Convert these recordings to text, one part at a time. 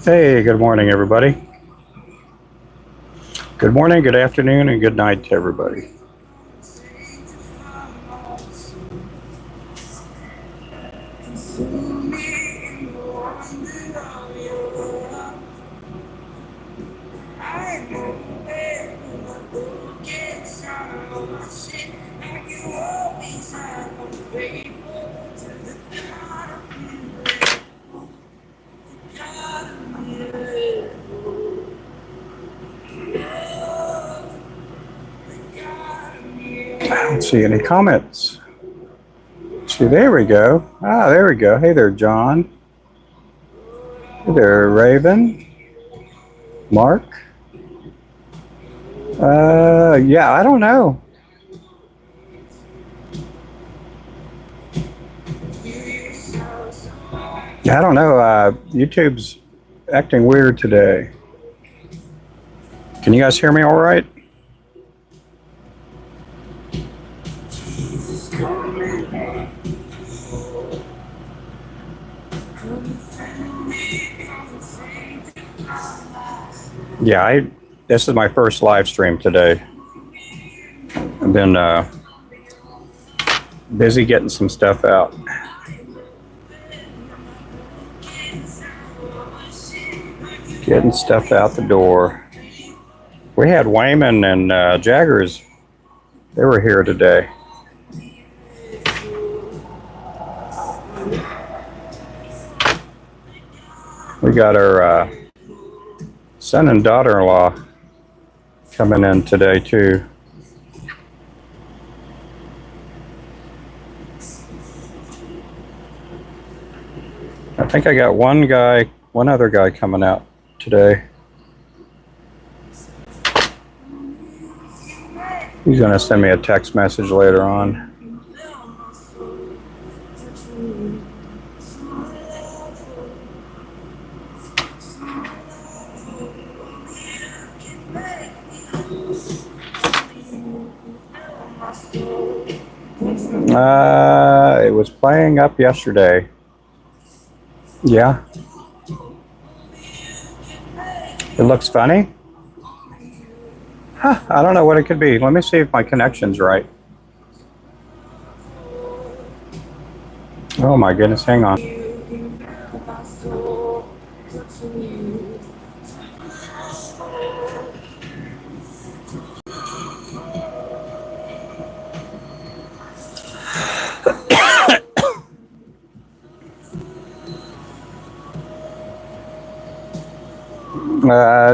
Hey, good morning, everybody. Good morning, good afternoon, and good night to everybody. I don't see any comments. See, there we go. Ah, there we go. Hey there, John. Hey there, Raven. Mark. Yeah, I don't know. I don't know. YouTube's acting weird today. Can you guys hear me all right? Yeah, this is my first live stream today. I've been busy getting some stuff out. Getting stuff out the door. We had Wayman and Jaggers. They were here today. We got our son and daughter-in-law coming in today too. I think I got one other guy coming out today. He's gonna send me a text message later on. It was playing up yesterday. Yeah. It looks funny. Huh, I don't know what it could be. Let me see if my connection's right. Oh my goodness, hang on.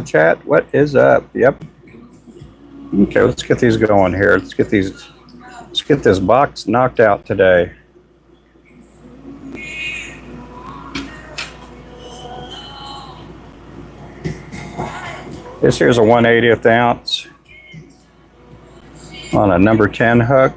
Chat, what is up? Yep. Okay, let's get these going here. Let's get this box knocked out today. This here's a 1/80th ounce on a number 10 hook.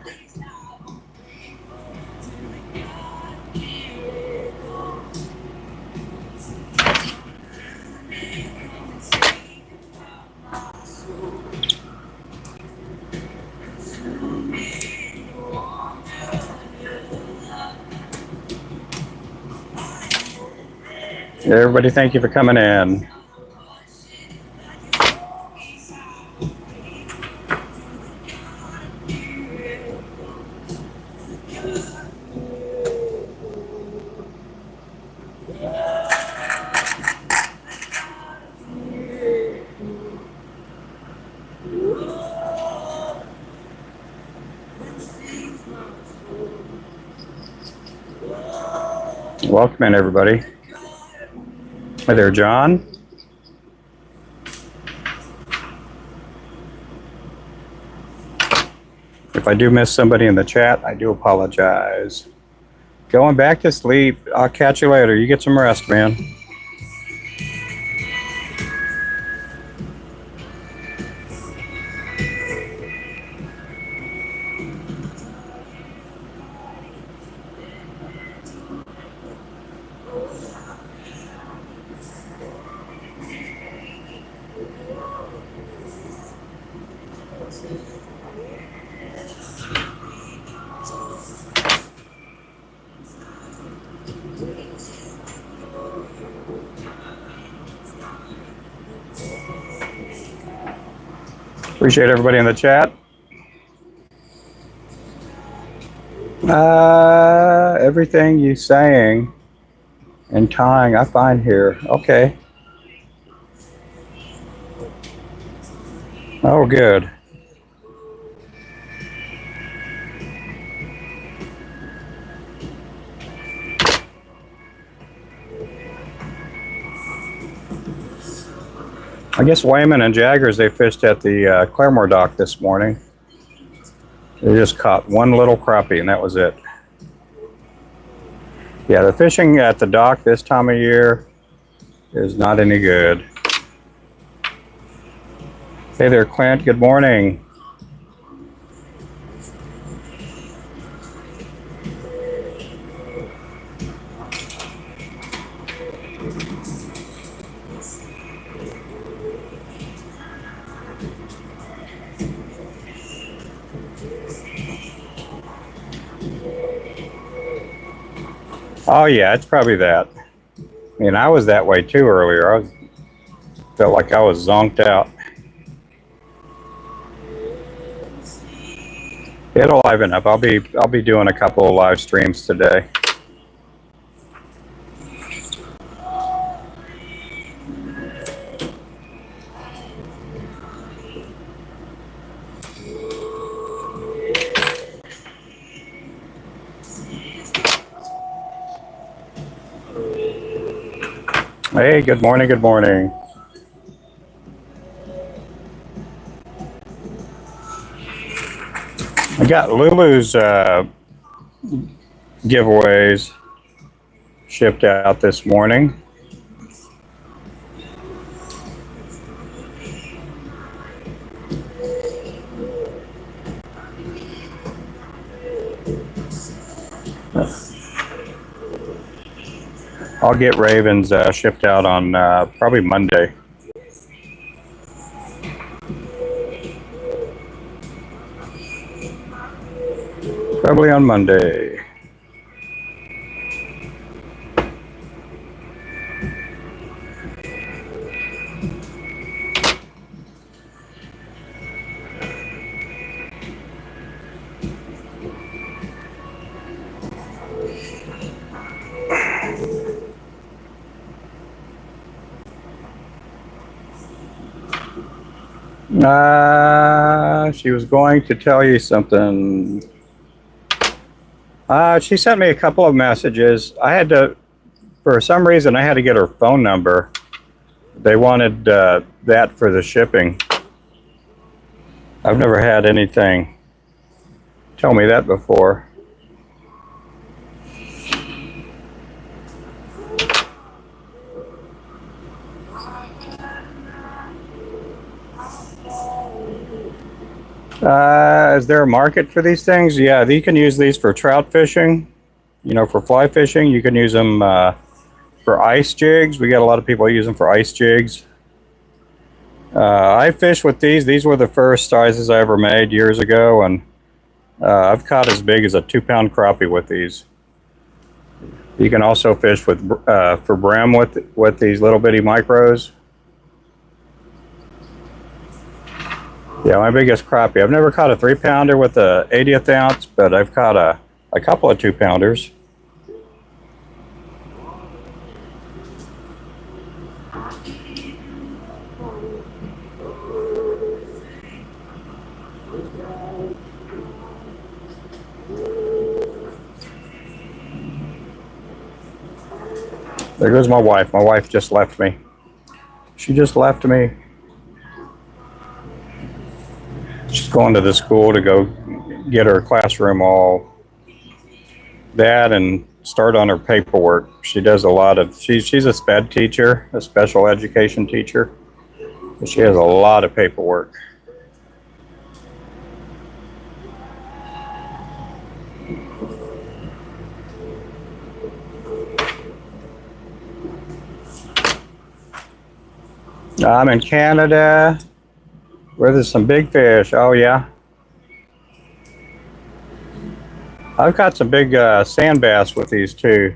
Everybody, thank you for coming in. Welcome in, everybody. Hi there, John. If I do miss somebody in the chat, I do apologize. Going back to sleep. I'll catch you later. You get some rest, man. Appreciate everybody in the chat. Everything you saying and tying, I find here. Okay. Oh, good. I guess Wayman and Jaggers, they fished at the Claremore dock this morning. They just caught one little crappie, and that was it. Yeah, the fishing at the dock this time of year is not any good. Hey there, Clint. Good morning. Oh yeah, it's probably that. I mean, I was that way too earlier. Felt like I was zonked out. It'll liven up. I'll be doing a couple of live streams today. Hey, good morning, good morning. I got Lulu's giveaways shipped out this morning. I'll get Ravens shipped out on probably Monday. Probably on Monday. She was going to tell you something. She sent me a couple of messages. I had to, for some reason, I had to get her phone number. They wanted that for the shipping. I've never had anything tell me that before. Is there a market for these things? Yeah, you can use these for trout fishing, for fly fishing. You can use them for ice jigs. We got a lot of people use them for ice jigs. I fish with these. These were the first sizes I ever made years ago, and I've caught as big as a 2-pound crappie with these. You can also fish with for brim with these little bitty micros. Yeah, my biggest crappie. I've never caught a 3-pounder with a 80th ounce, but I've caught a couple of 2-pounders. There goes my wife. My wife just left me. She just left me. She's going to the school to go get her classroom all that and start on her paperwork. She does a lot of, she's a SPED teacher, a special education teacher. She has a lot of paperwork. I'm in Canada. Where there's some big fish. Oh yeah. I've got some big sand bass with these too.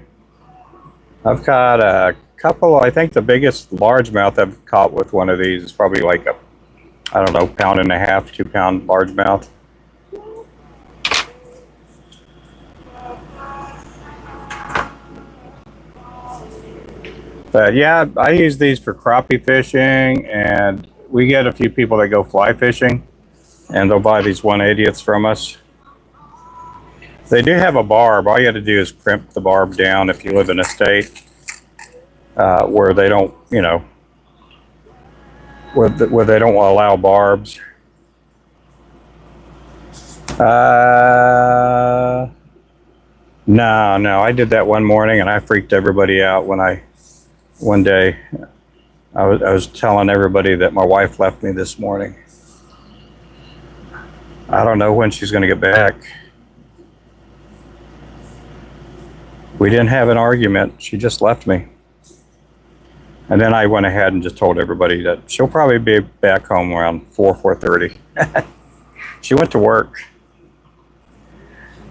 I've caught a couple. I think the biggest largemouth I've caught with one of these is probably like a, I don't know, pound and a half, 2 pound largemouth. But yeah, I use these for crappie fishing, and we get a few people that go fly fishing, and they'll buy these 1/80ths from us. They do have a barb. All you have to do is crimp the barb down if you live in a state where they don't, you know, where they don't allow barbs. No, I did that one morning and I freaked everybody out when one day, I was telling everybody that my wife left me this morning. I don't know when she's going to get back. We didn't have an argument. She just left me. And then I went ahead and just told everybody that she'll probably be back home around 4:30. She went to work.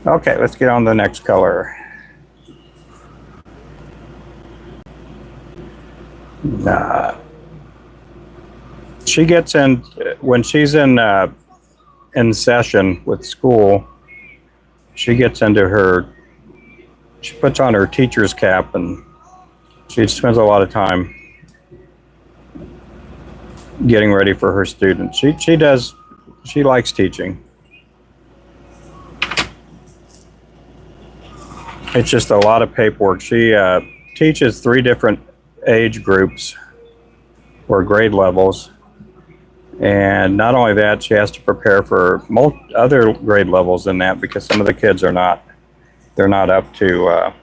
Okay, let's get on to the next color. She gets in, when she's in session with school, she gets into her, she puts on her teacher's cap and she spends a lot of time getting ready for her students. She likes teaching. It's just a lot of paperwork. She teaches 3 different age groups or grade levels. And not only that, she has to prepare for other grade levels than that because some of the kids are not, they're not up to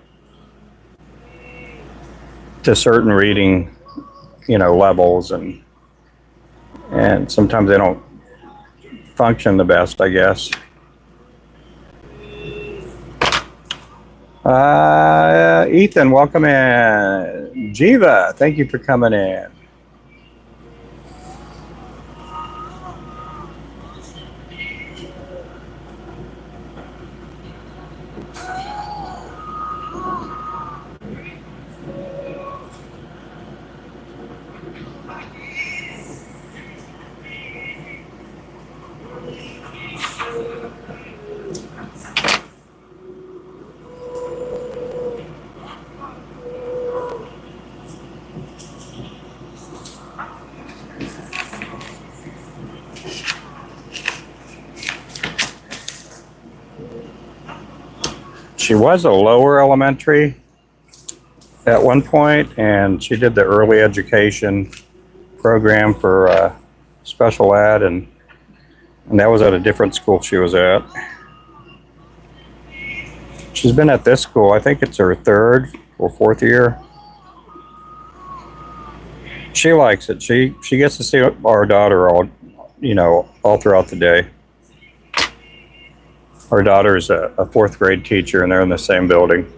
certain reading, you know, levels, and sometimes they don't function the best, I guess. Ethan, welcome in. Jiva, thank you for coming in. She was a lower elementary at one point, and she did the early education program for special ed, and that was at a different school she was at. She's been at this school, I think it's her 3rd or 4th year. She likes it. She gets to see our daughter all, you know, all throughout the day. Our daughter's a 4th grade teacher, and they're in the same building.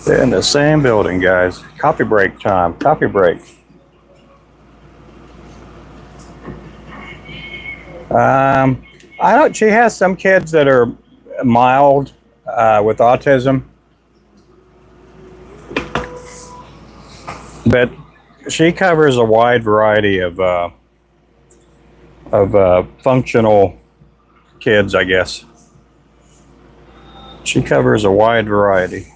They're in the same building, guys. Coffee break time. Coffee break. She has some kids that are mild with autism. But she covers a wide variety of functional kids, I guess. She covers a wide variety.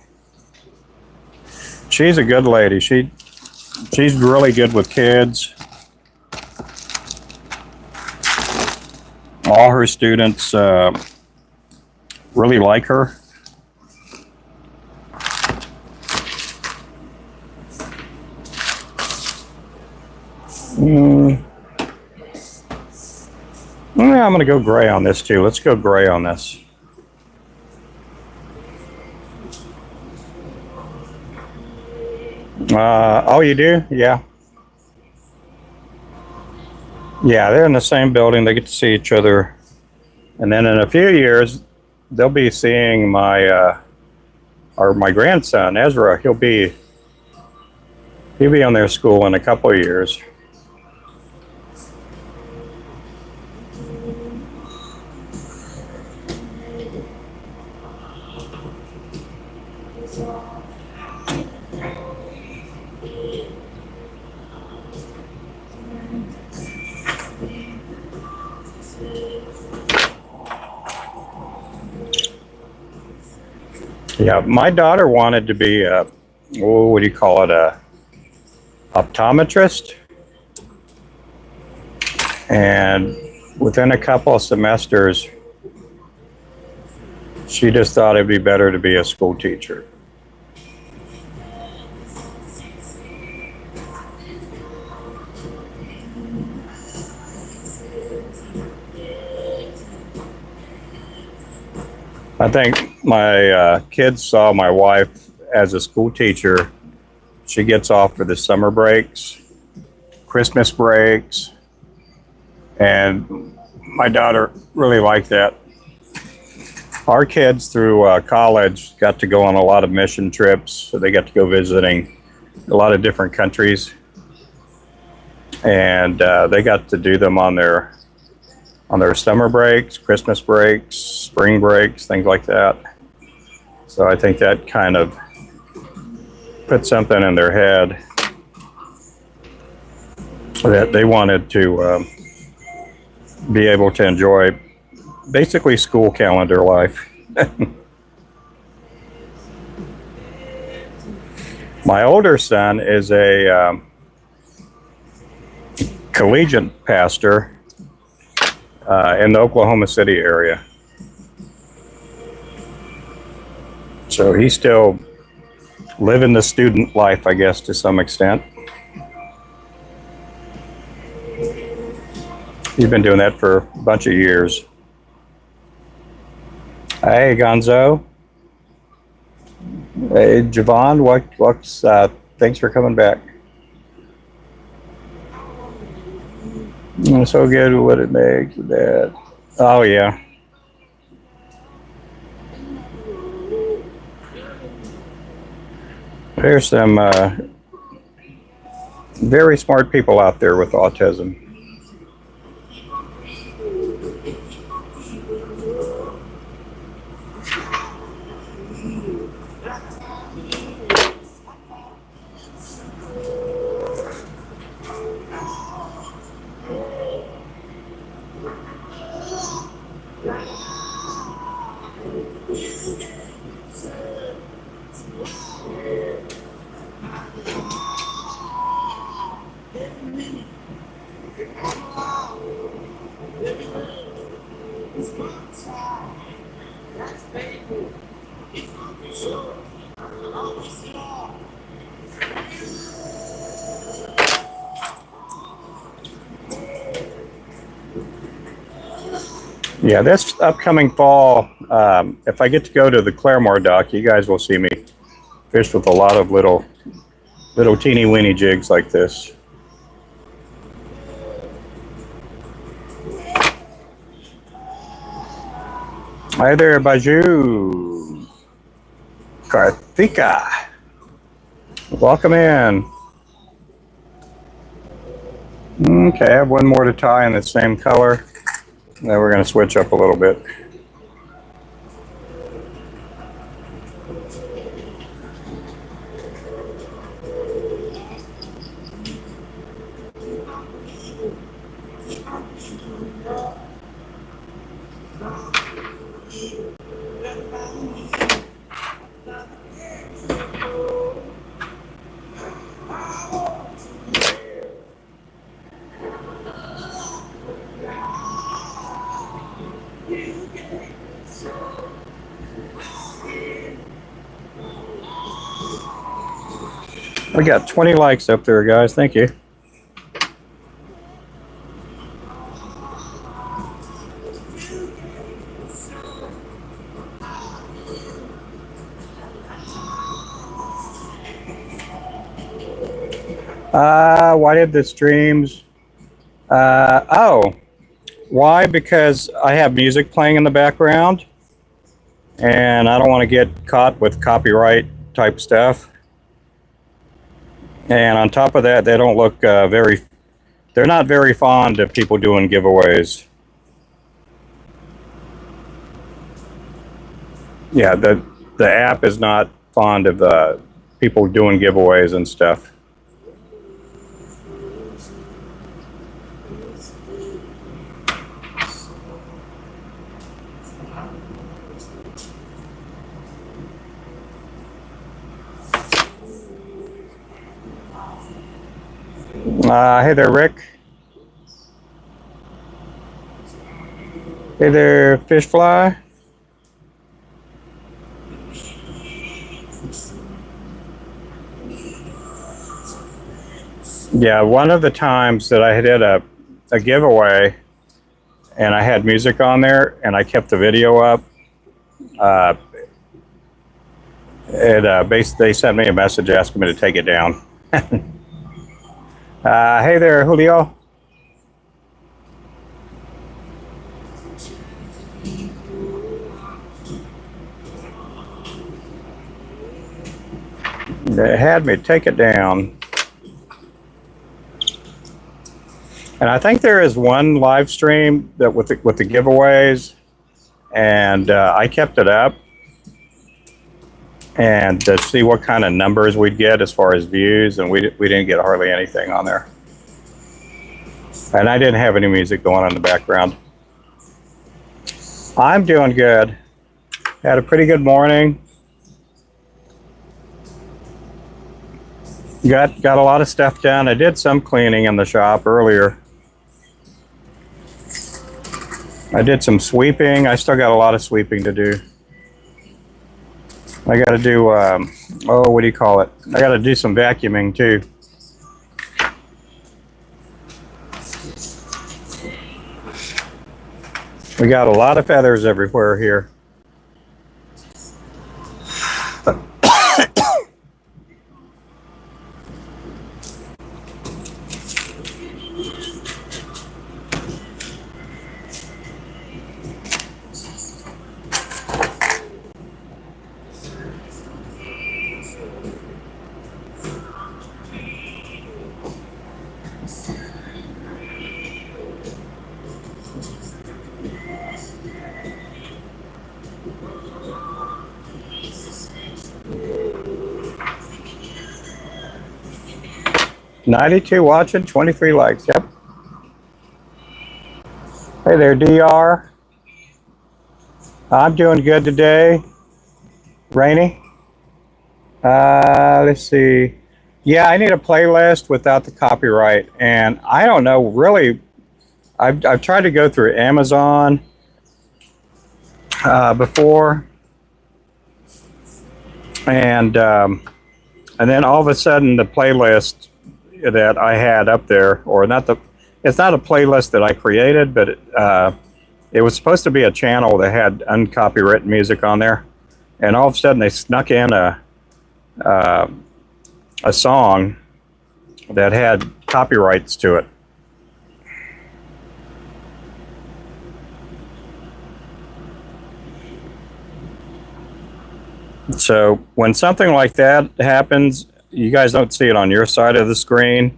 She's a good lady. She's really good with kids. All her students really like her. Yeah, I'm going to go gray on this too. Let's go gray on this. Oh, you do? Yeah. Yeah, they're in the same building. They get to see each other. And then in a few years, they'll be seeing my or my grandson Ezra. He'll be on their school in a couple of years. Yeah, my daughter wanted to be what do you call it, a optometrist, and within a couple of semesters, she just thought it'd be better to be a school teacher. I think my kids saw my wife as a school teacher. She gets off for the summer breaks, Christmas breaks, and my daughter really liked that. Our kids through college got to go on a lot of mission trips, so they got to go visiting a lot of different countries, and they got to do them on their summer breaks, Christmas breaks, spring breaks, things like that. So I think that kind of put something in their head that they wanted to be able to enjoy basically school calendar life. My older son is a collegiate pastor in the Oklahoma City area. So he's still living the student life, I guess, to some extent. He's been doing that for a bunch of years. Hey, Gonzo. Hey, Javon, what's thanks for coming back. So good what it makes that. Oh yeah. There's some very smart people out there with autism. Yeah, this upcoming fall, if I get to go to the Claremore dock, you guys will see me fish with a lot of little teeny weeny jigs like this. Hi there, Baju. Karthika. Welcome in. Okay, I have one more to tie in the same color. Then we're going to switch up a little bit. We got 20 likes up there, guys. Thank you. Why did the streams? Oh, why? Because I have music playing in the background, and I don't want to get caught with copyright type stuff. And on top of that, they don't look they're not very fond of people doing giveaways. Yeah, the app is not fond of people doing giveaways and stuff. Hey there, Rick. Hey there, Fish Fly. Yeah, one of the times that I did a giveaway and I had music on there and I kept the video up, they sent me a message asking me to take it down. Hey there, Julio. They had me take it down. And I think there is one live stream that with the giveaways, and I kept it up and to see what kind of numbers we'd get as far as views, and we didn't get hardly anything on there. And I didn't have any music going on in the background. I'm doing good. Had a pretty good morning. Got a lot of stuff done. I did some cleaning in the shop earlier. I did some sweeping. I still got a lot of sweeping to do. I got to do, what do you call it? I got to do some vacuuming too. We got a lot of feathers everywhere here. $92 watching, 23 likes. Yep. Hey there, DR. I'm doing good today. Rainy. Let's see. Yeah, I need a playlist without the copyright, and I don't know really. I've tried to go through Amazon before, and then all of a sudden the playlist that I had up there, or it's not a playlist that I created, but it was supposed to be a channel that had uncopyrighted music on there, and all of a sudden they snuck in a song that had copyrights to it. So when something like that happens, you guys don't see it on your side of the screen.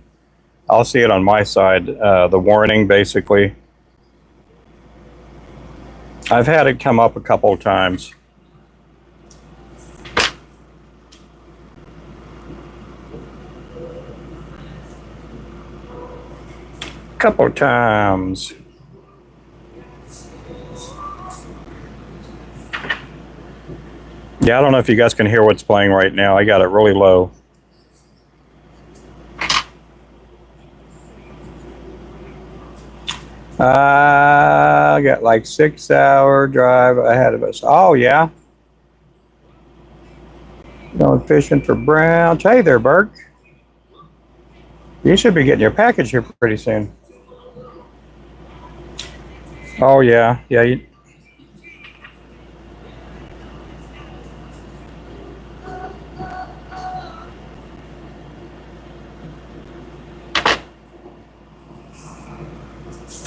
I'll see it on my side, the warning basically. I've had it come up a couple of times. Couple of times. Yeah, I don't know if you guys can hear what's playing right now. I got it really low. I got like 6-hour drive ahead of us. Oh, yeah. Going fishing for browns. Hey there, Burke. You should be getting your package here pretty soon. Oh, yeah. Yeah.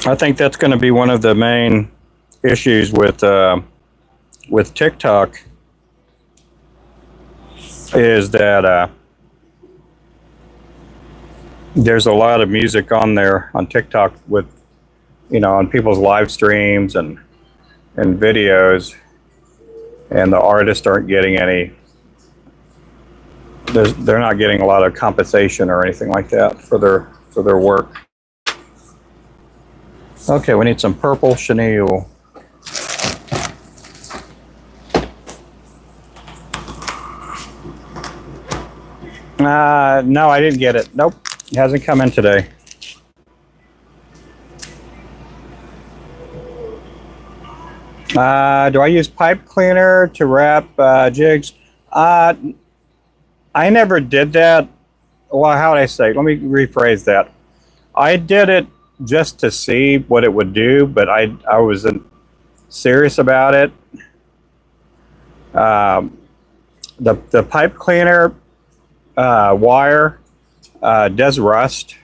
I think that's going to be one of the main issues with with TikTok is that there's a lot of music on there on TikTok with, on people's live streams and videos, and the artists aren't getting any. They're not getting a lot of compensation or anything like that for their work. Okay, we need some purple chenille. No, I didn't get it. Nope, it hasn't come in today. Do I use pipe cleaner to wrap jigs? I never did that. Well, how would I say? Let me rephrase that. I did it just to see what it would do, but I wasn't serious about it. The pipe cleaner wire does rust,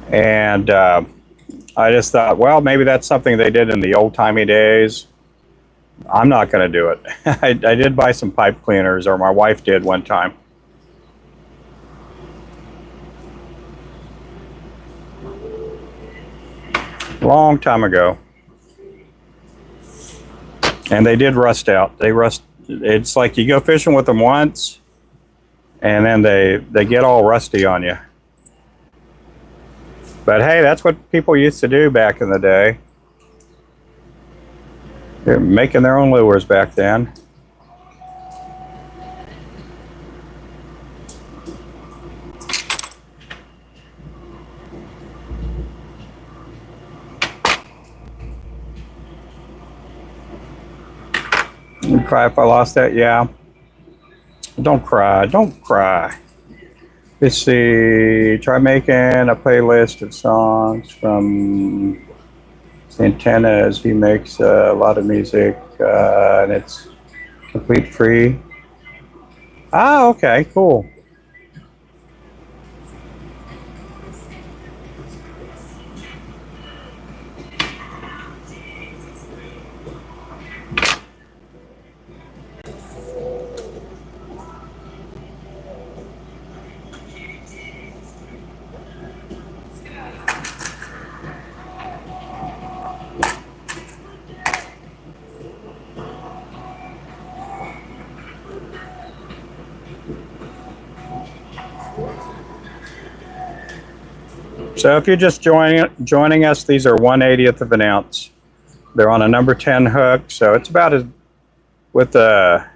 and I just thought, well, maybe that's something they did in the old-timey days. I'm not going to do it. I did buy some pipe cleaners, or my wife did one time. Long time ago. And they did rust out. They rust. It's like you go fishing with them once, and then they get all rusty on you. But hey, that's what people used to do back in the day. They're making their own lures back then. You cry if I lost that? Yeah. Don't cry. Don't cry. Let's see. Try making a playlist of songs from Santana, as he makes a lot of music, and it's complete free. Ah, okay, cool. So if you're just joining us, these are 1/80th of an ounce. They're on a number 10 hook, so it's about as, with the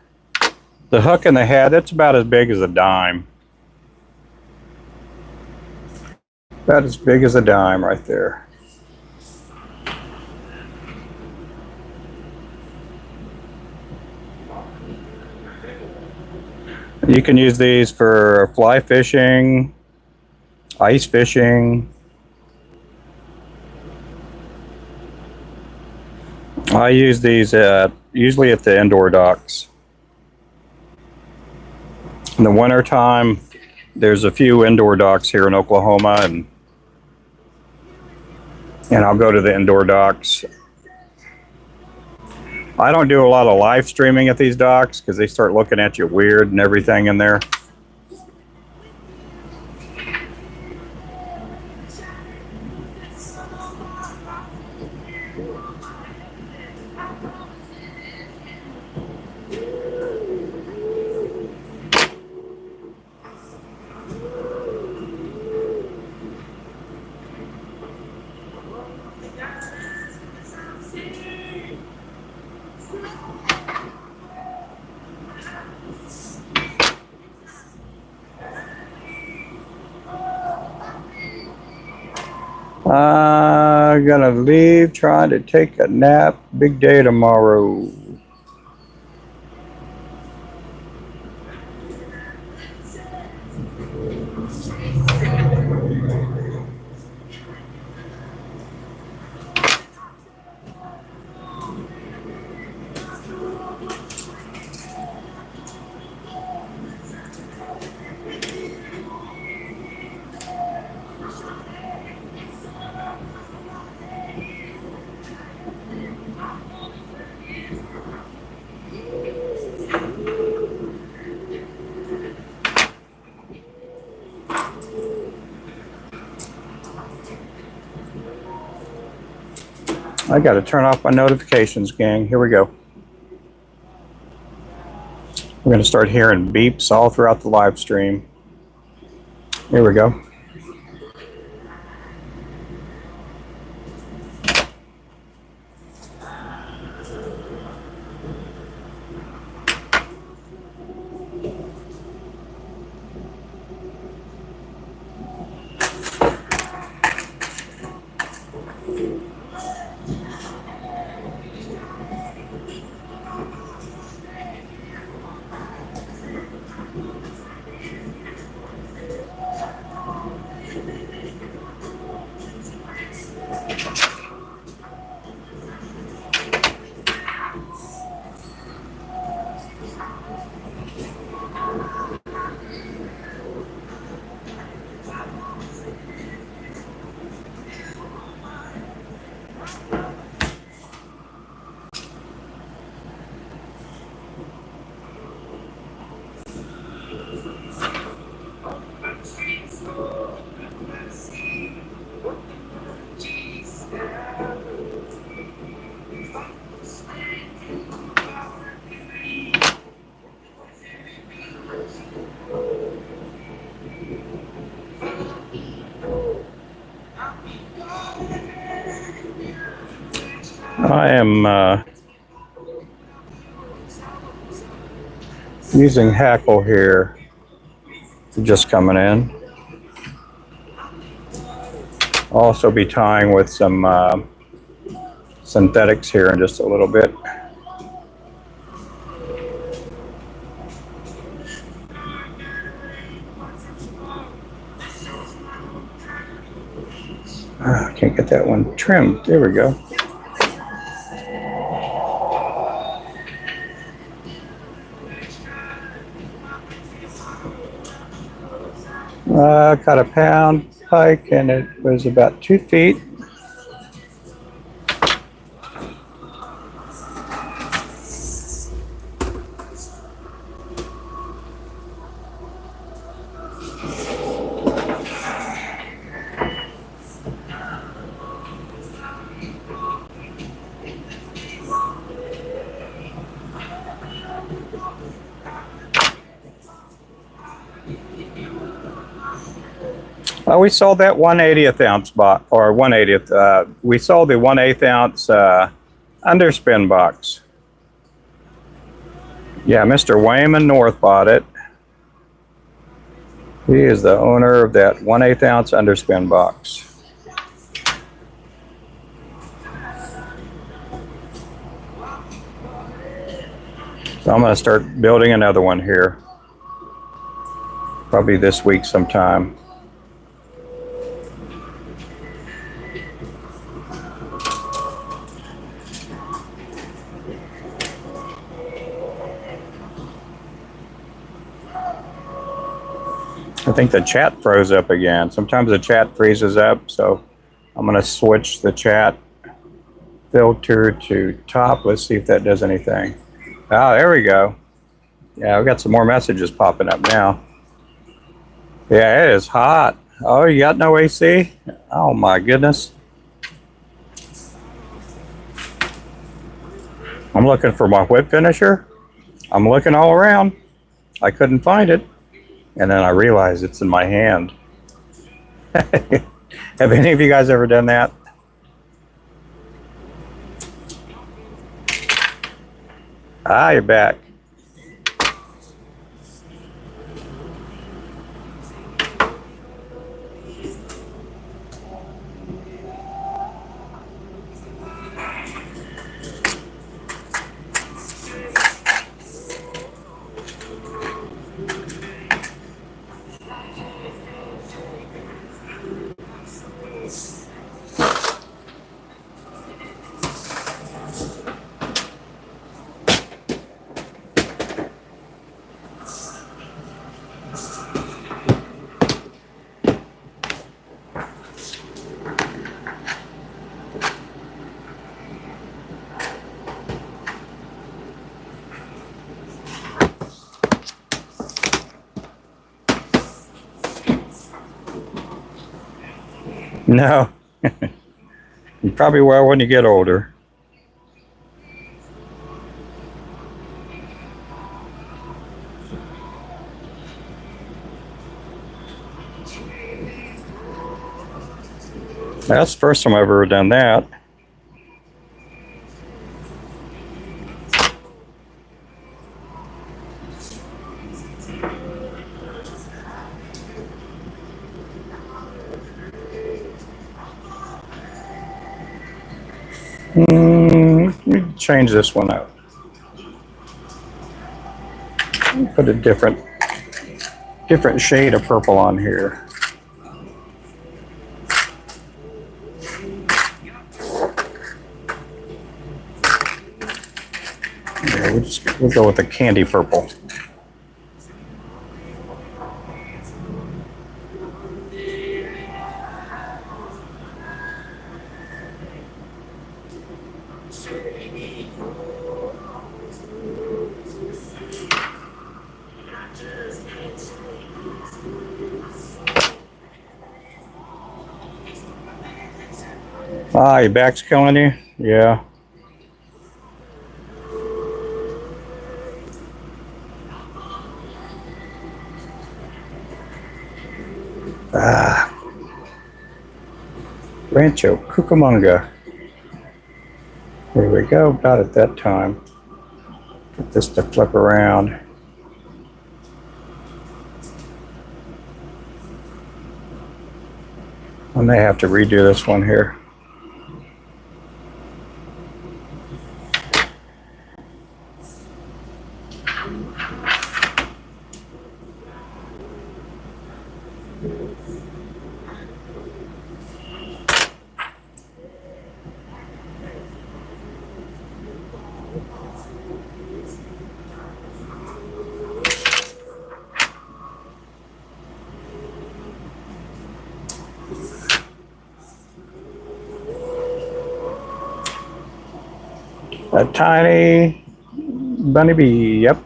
hook in the head, it's about as big as a dime. About as big as a dime right there. You can use these for fly fishing, ice fishing. I use these usually at the indoor docks. In the winter time, there's a few indoor docks here in Oklahoma, and I'll go to the indoor docks. I don't do a lot of live streaming at these docks because they start looking at you weird and everything in there. I'm gonna leave, trying to take a nap. Big day tomorrow. I got to turn off my notifications, gang. Here we go. We're going to start hearing beeps all throughout the live stream. Here we go. I am using Hackle here, just coming in. I'll also be tying with some synthetics here in just a little bit. I can't get that one trimmed. There we go. Caught a pound pike and it was about 2 feet. We sold that 1/80th ounce box, or 1/80th. We sold the 1/8 ounce underspin box. Yeah, Mr. Wayman North bought it. He is the owner of that 1/8 ounce underspin box. So I'm going to start building another one here. Probably this week sometime. I think the chat froze up again. Sometimes the chat freezes up, so I'm going to switch the chat filter to top. Let's see if that does anything. Ah, there we go. Yeah, we've got some more messages popping up now. Yeah, it is hot. Oh, you got no AC? Oh my goodness. I'm looking for my whip finisher. I'm looking all around. I couldn't find it. And then I realized it's in my hand. Have any of you guys ever done that? Ah, you're back. No. You probably will when you get older. That's the first time I've ever done that. Let me change this one up. Put a different shade of purple on here. Yeah, we'll go with the candy purple. Ah, your back's killing you? Yeah. Ah. Rancho Cucamonga. There we go, got it that time. Get this to flip around. I may have to redo this one here. A tiny bunny bee, yep.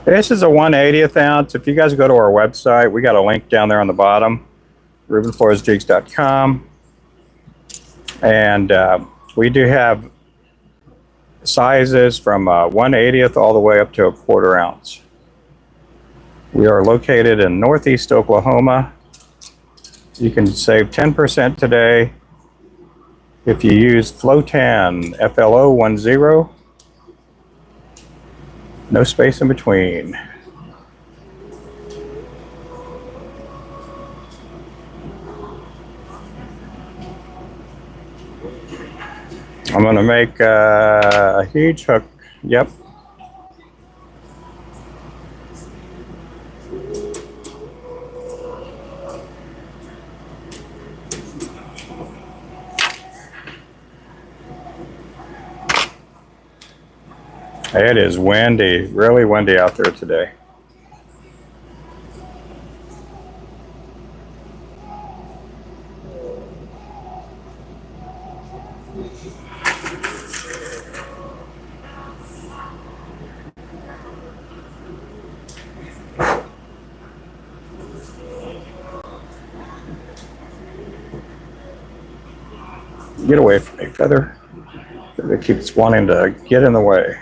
This is a 1/80th ounce. If you guys go to our website, we got a link down there on the bottom, rubenfloresjigs.com. And we do have sizes from 1/80th all the way up to a 1/4 ounce. We are located in Northeast Oklahoma. You can save 10% today if you use FLO10, FLO10, no space in between. I'm going to make a huge hook. Yep. It is windy, really windy out there today. Get away from me, feather. It keeps wanting to get in the way.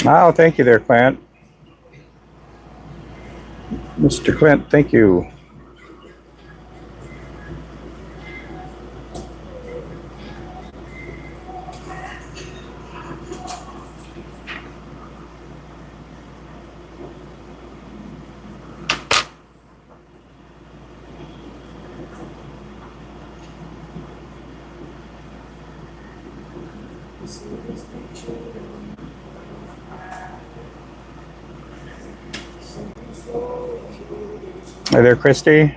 Oh, thank you there, Clint. Mr. Clint, thank you. Hey there, Christy.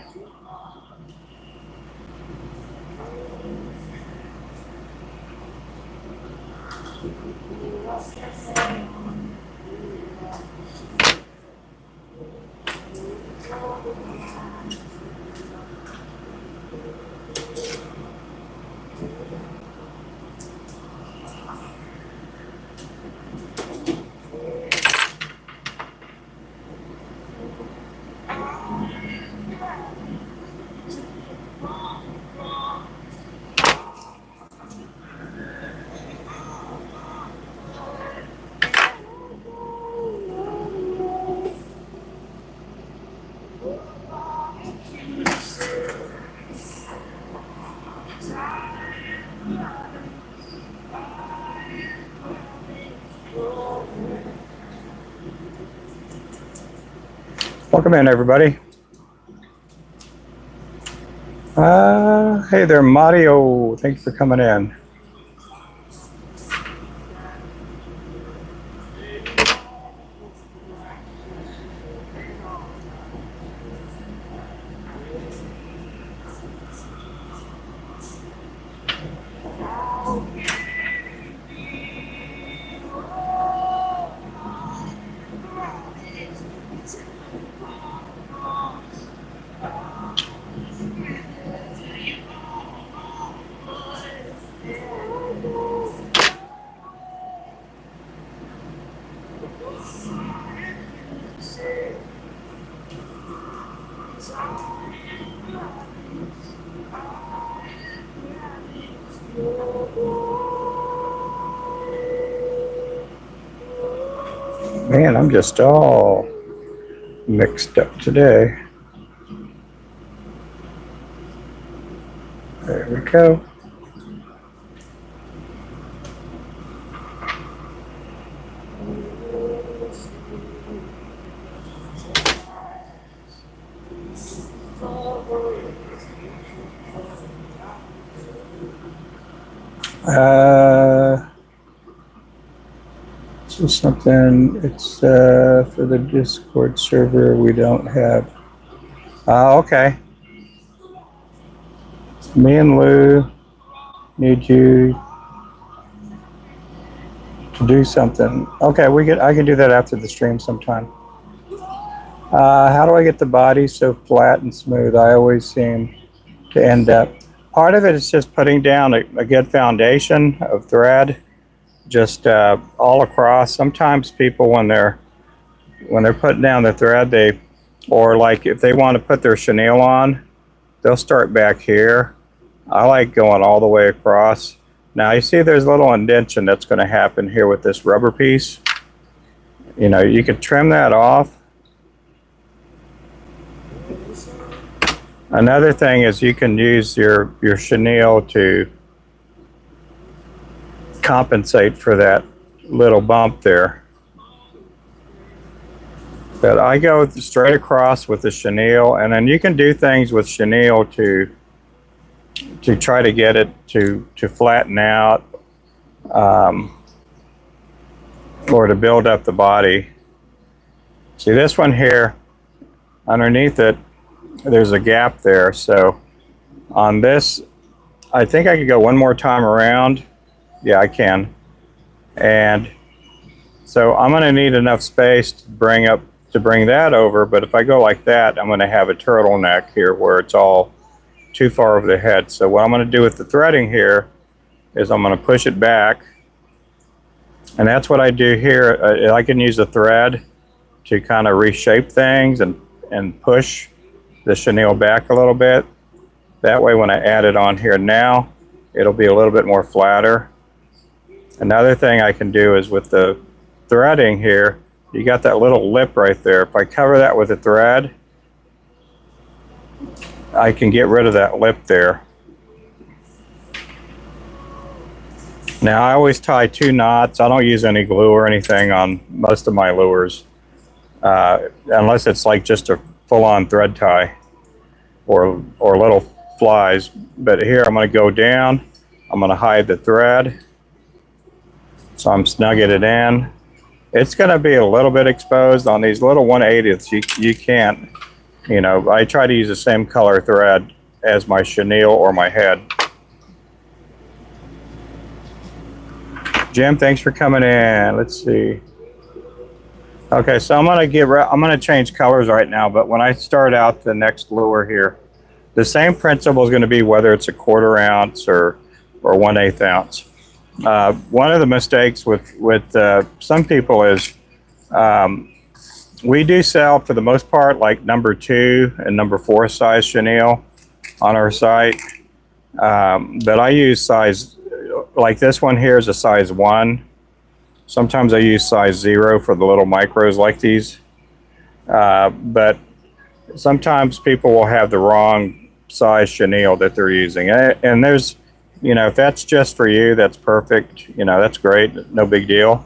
Welcome in, everybody. Hey there, Mario. Thanks for coming in. Man, I'm just all mixed up today. There we go. So something, it's for the Discord server we don't have. Okay. Me and Lou need you to do something. Okay, I can do that after the stream sometime. How do I get the body so flat and smooth? I always seem to end up. Part of it is just putting down a good foundation of thread, just all across. Sometimes people, when they're putting down the thread, or like if they want to put their chenille on, they'll start back here. I like going all the way across. Now you see there's a little indentation that's going to happen here with this rubber piece. You know, you could trim that off. Another thing is you can use your chenille to compensate for that little bump there. But I go straight across with the chenille, and then you can do things with chenille to try to get it to flatten out, or to build up the body. See this one here, underneath it, there's a gap there. So on this, I think I could go one more time around. Yeah, I can. And so I'm going to need enough space to bring that over. But if I go like that, I'm going to have a turtleneck here where it's all too far over the head. So what I'm going to do with the threading here is I'm going to push it back. And that's what I do here. I can use a thread to kind of reshape things and push the chenille back a little bit. That way when I add it on here now, it'll be a little bit more flatter. Another thing I can do is with the threading here, you got that little lip right there. If I cover that with a thread, I can get rid of that lip there. Now I always tie 2 knots. I don't use any glue or anything on most of my lures, unless it's like just a full-on thread tie or little flies. But here I'm going to go down. I'm going to hide the thread. So I'm snugging it in. It's going to be a little bit exposed on these little 1/8. You can't, you know, I try to use the same color thread as my chenille or my head. Jim, thanks for coming in. Let's see. Okay, so I'm gonna change colors right now, but when I start out the next lure here, the same principle is going to be whether it's a 1/4 ounce or 1/8 ounce. One of the mistakes with some people is we do sell, for the most part, like number 2 and number 4 size chenille on our site, but I use size, like this one here is a size 1. Sometimes I use size 0 for the little micros like these, but sometimes people will have the wrong size chenille that they're using, and there's, you know, if that's just for you, that's perfect. You know, that's great. No big deal.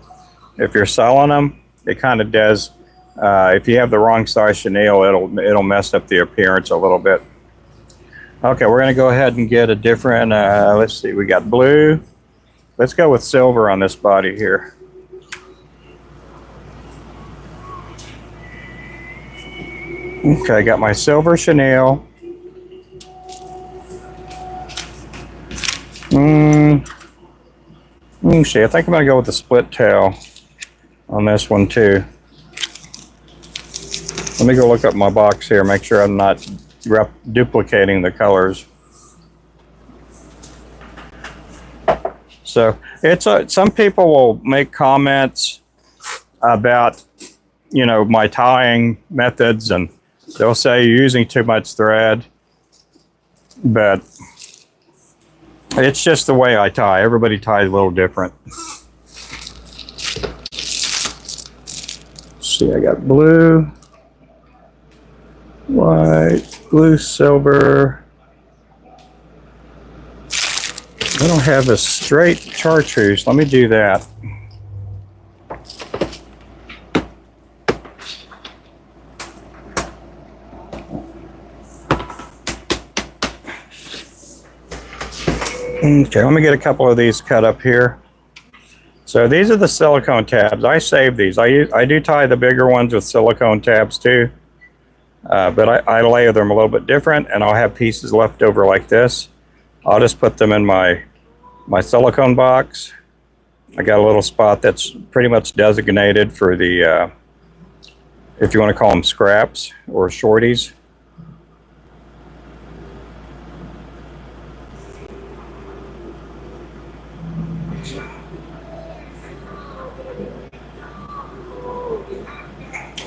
If you're selling them, it kind of does. If you have the wrong size chenille, it'll mess up the appearance a little bit. Okay, we're going to go ahead and get a different. Let's see. We got blue. Let's go with silver on this body here. Okay, I got my silver chenille. See, I think I'm going to go with the split tail on this one too. Let me go look up my box here, make sure I'm not duplicating the colors. So it's some people will make comments about, you know, my tying methods, and they'll say you're using too much thread, but it's just the way I tie. Everybody ties a little different. Let's see, I got blue, white, blue, silver. I don't have a straight chartreuse. Let me do that. Okay, let me get a couple of these cut up here. So these are the silicone tabs. I save these. I do tie the bigger ones with silicone tabs too, but I layer them a little bit different, and I'll have pieces left over like this. I'll just put them in my silicone box. I got a little spot that's pretty much designated for the, if you want to call them scraps or shorties.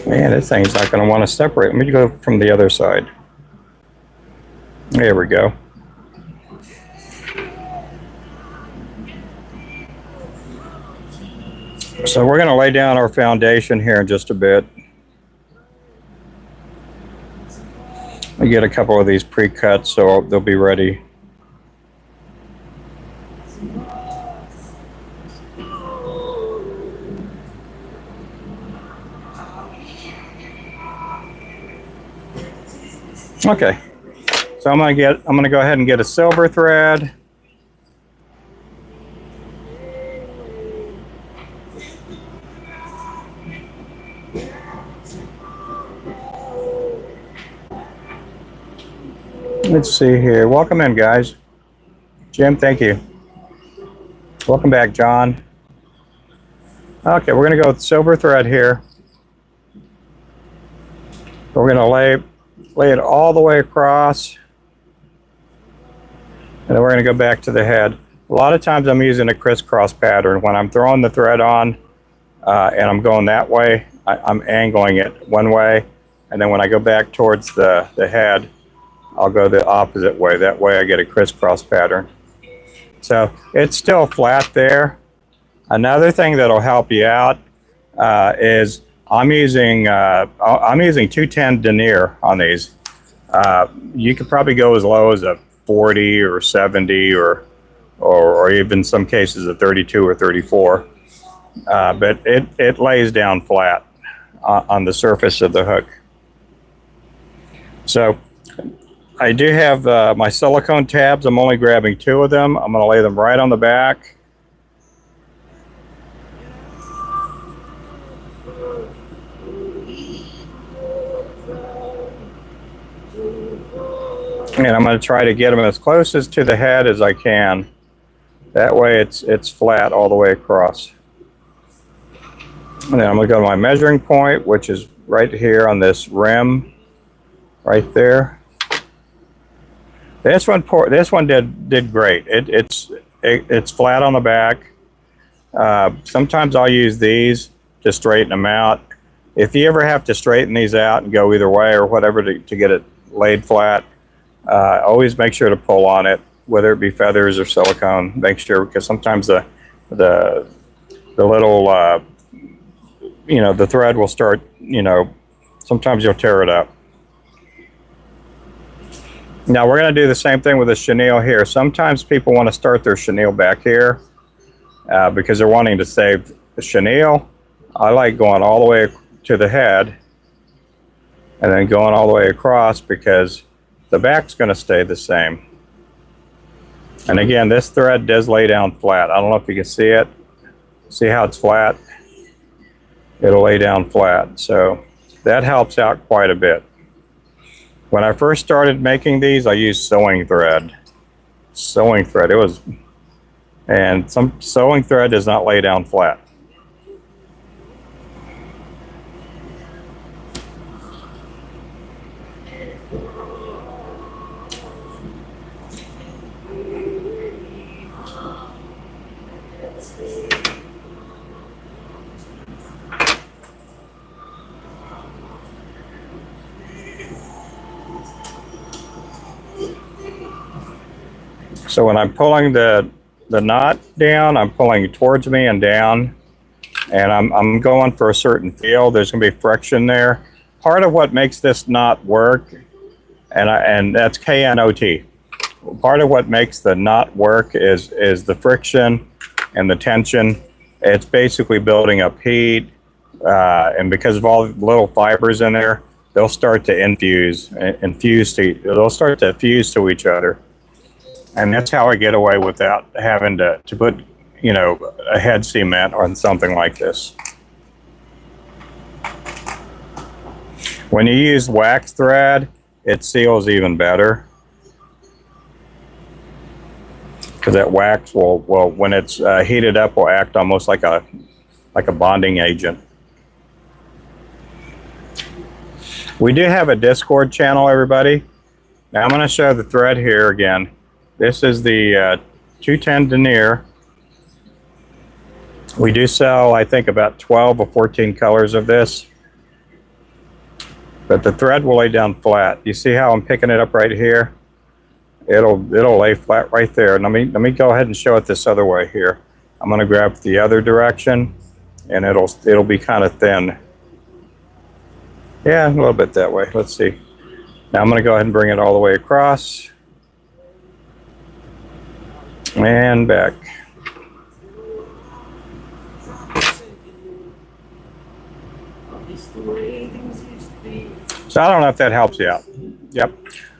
Man, this thing's not going to want to separate. Let me go from the other side. There we go. So we're going to lay down our foundation here in just a bit. I get a couple of these pre-cut so they'll be ready. Okay, so I'm gonna go ahead and get a silver thread. Let's see here. Welcome in, guys. Jim, thank you. Welcome back, John. Okay, we're gonna go with silver thread here. We're gonna lay it all the way across, and then we're going to go back to the head. A lot of times I'm using a crisscross pattern. When I'm throwing the thread on and I'm going that way, I'm angling it one way, and then when I go back towards the head, I'll go the opposite way. That way I get a crisscross pattern. So it's still flat there. Another thing that'll help you out is I'm using 210 denier on these. You could probably go as low as a 40 or 70 or even some cases a 32 or 34. But it lays down flat on the surface of the hook. So I do have my silicone tabs. I'm only grabbing 2 of them. I'm going to lay them right on the back. And I'm going to try to get them as close as to the head as I can. That way it's flat all the way across. And then I'm going to go to my measuring point, which is right here on this rim, right there. This one did great. It's flat on the back. Sometimes I'll use these to straighten them out. If you ever have to straighten these out and go either way or whatever to get it laid flat, always make sure to pull on it, whether it be feathers or silicone. Make sure, because sometimes the little the thread will start, sometimes you'll tear it up. Now we're going to do the same thing with the chenille here. Sometimes people want to start their chenille back here because they're wanting to save the chenille. I like going all the way to the head and then going all the way across because the back's going to stay the same. And again, this thread does lay down flat. I don't know if you can see it. See how it's flat? It'll lay down flat. So that helps out quite a bit. When I first started making these, I used sewing thread. And some sewing thread does not lay down flat. So when I'm pulling the knot down, I'm pulling towards me and down, and I'm going for a certain feel. There's going to be friction there. Part of what makes this knot work, and that's KNOT. Part of what makes the knot work is the friction and the tension. It's basically building up heat, and because of all the little fibers in there, they'll start to they'll start to fuse to each other. And that's how I get away without having to put, a head cement on something like this. When you use wax thread, it seals even better. Because that wax will when it's heated up, will act almost like a bonding agent. We do have a Discord channel, everybody. Now I'm going to show the thread here again. This is the 210 denier. We do sell, I think, about 12 or 14 colors of this. But the thread will lay down flat. You see how I'm picking it up right here? It'll lay flat right there. Let me go ahead and show it this other way here. I'm going to grab the other direction, and it'll be kind of thin. Yeah, a little bit that way. Let's see. Now I'm going to go ahead and bring it all the way across. And back. So I don't know if that helps you out. Yep.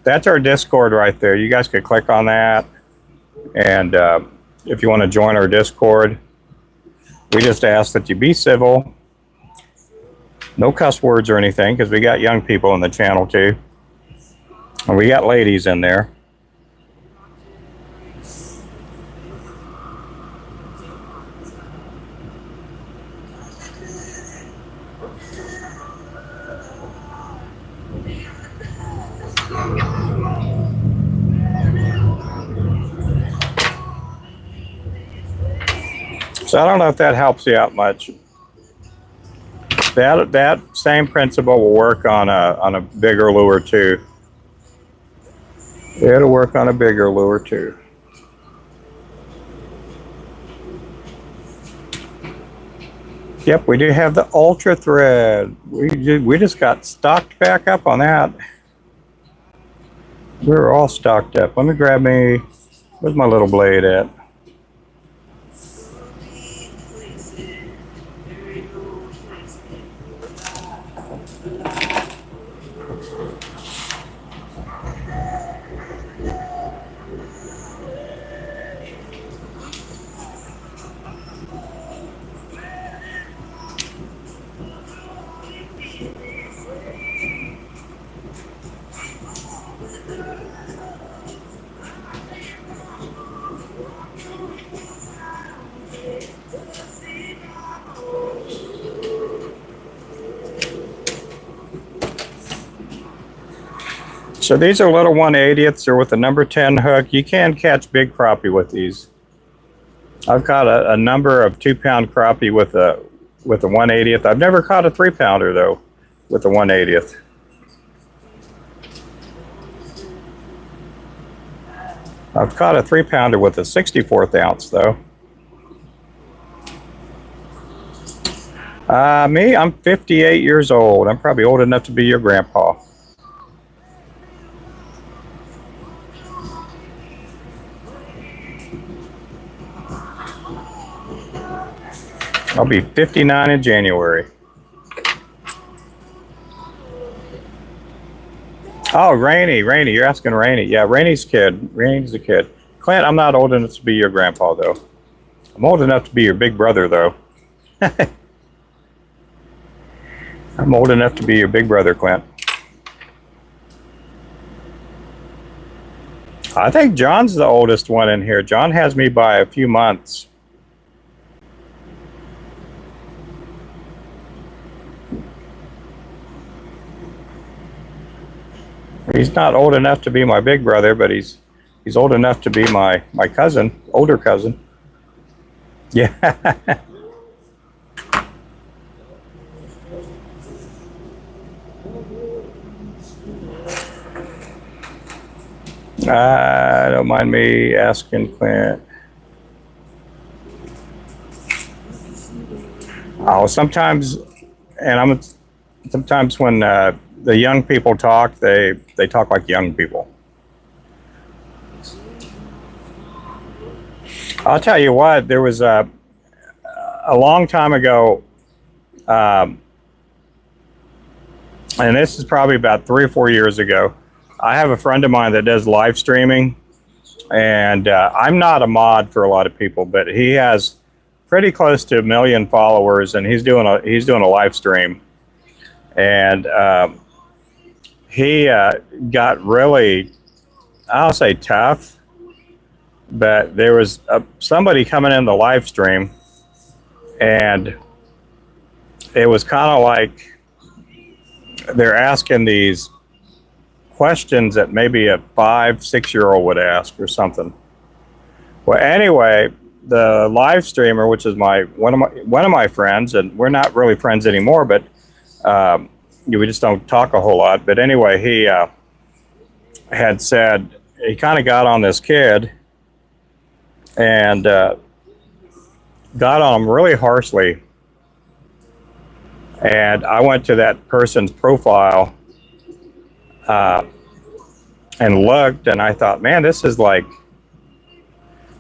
That's our Discord right there. You guys could click on that. And if you want to join our Discord, we just ask that you be civil. No cuss words or anything, because we got young people in the channel too. And we got ladies in there. So I don't know if that helps you out much. That same principle will work on a bigger lure too. It'll work on a bigger lure too. Yep, we do have the ultra thread. We just got stocked back up on that. We're all stocked up. Let me grab me. Where's my little blade at? So these are little 1/80ths. They're with the number 10 hook. You can catch big crappie with these. I've caught a number of 2-pound crappie with a 1/80th. I've never caught a 3-pounder though with a 1/80th. I've caught a 3-pounder with a 64th ounce though. Me, I'm 58 years old. I'm probably old enough to be your grandpa. I'll be 59 in January. Oh, Rainey, you're asking Rainey. Yeah, Rainey's a kid. Clint, I'm not old enough to be your grandpa, though. I'm old enough to be your big brother, though. I'm old enough to be your big brother, Clint. I think John's the oldest one in here. John has me by a few months. He's not old enough to be my big brother, but he's old enough to be my cousin, older cousin. Yeah. Don't mind me asking Clint. Oh, sometimes, and sometimes when the young people talk, they talk like young people. I'll tell you what, there was a long time ago, and this is probably about 3 or 4 years ago. I have a friend of mine that does live streaming, and I'm not a mod for a lot of people, but he has pretty close to 1 million followers, and he's doing a live stream, and he got really, I'll say tough, but there was somebody coming in the live stream, and it was kind of like they're asking these questions that maybe a 5-6-year-old would ask or something. Well, anyway, the live streamer, which is one of my friends, and we're not really friends anymore, but we just don't talk a whole lot. But anyway, he had said he kind of got on this kid and got on him really harshly. And I went to that person's profile and looked, and I thought, man, this is like,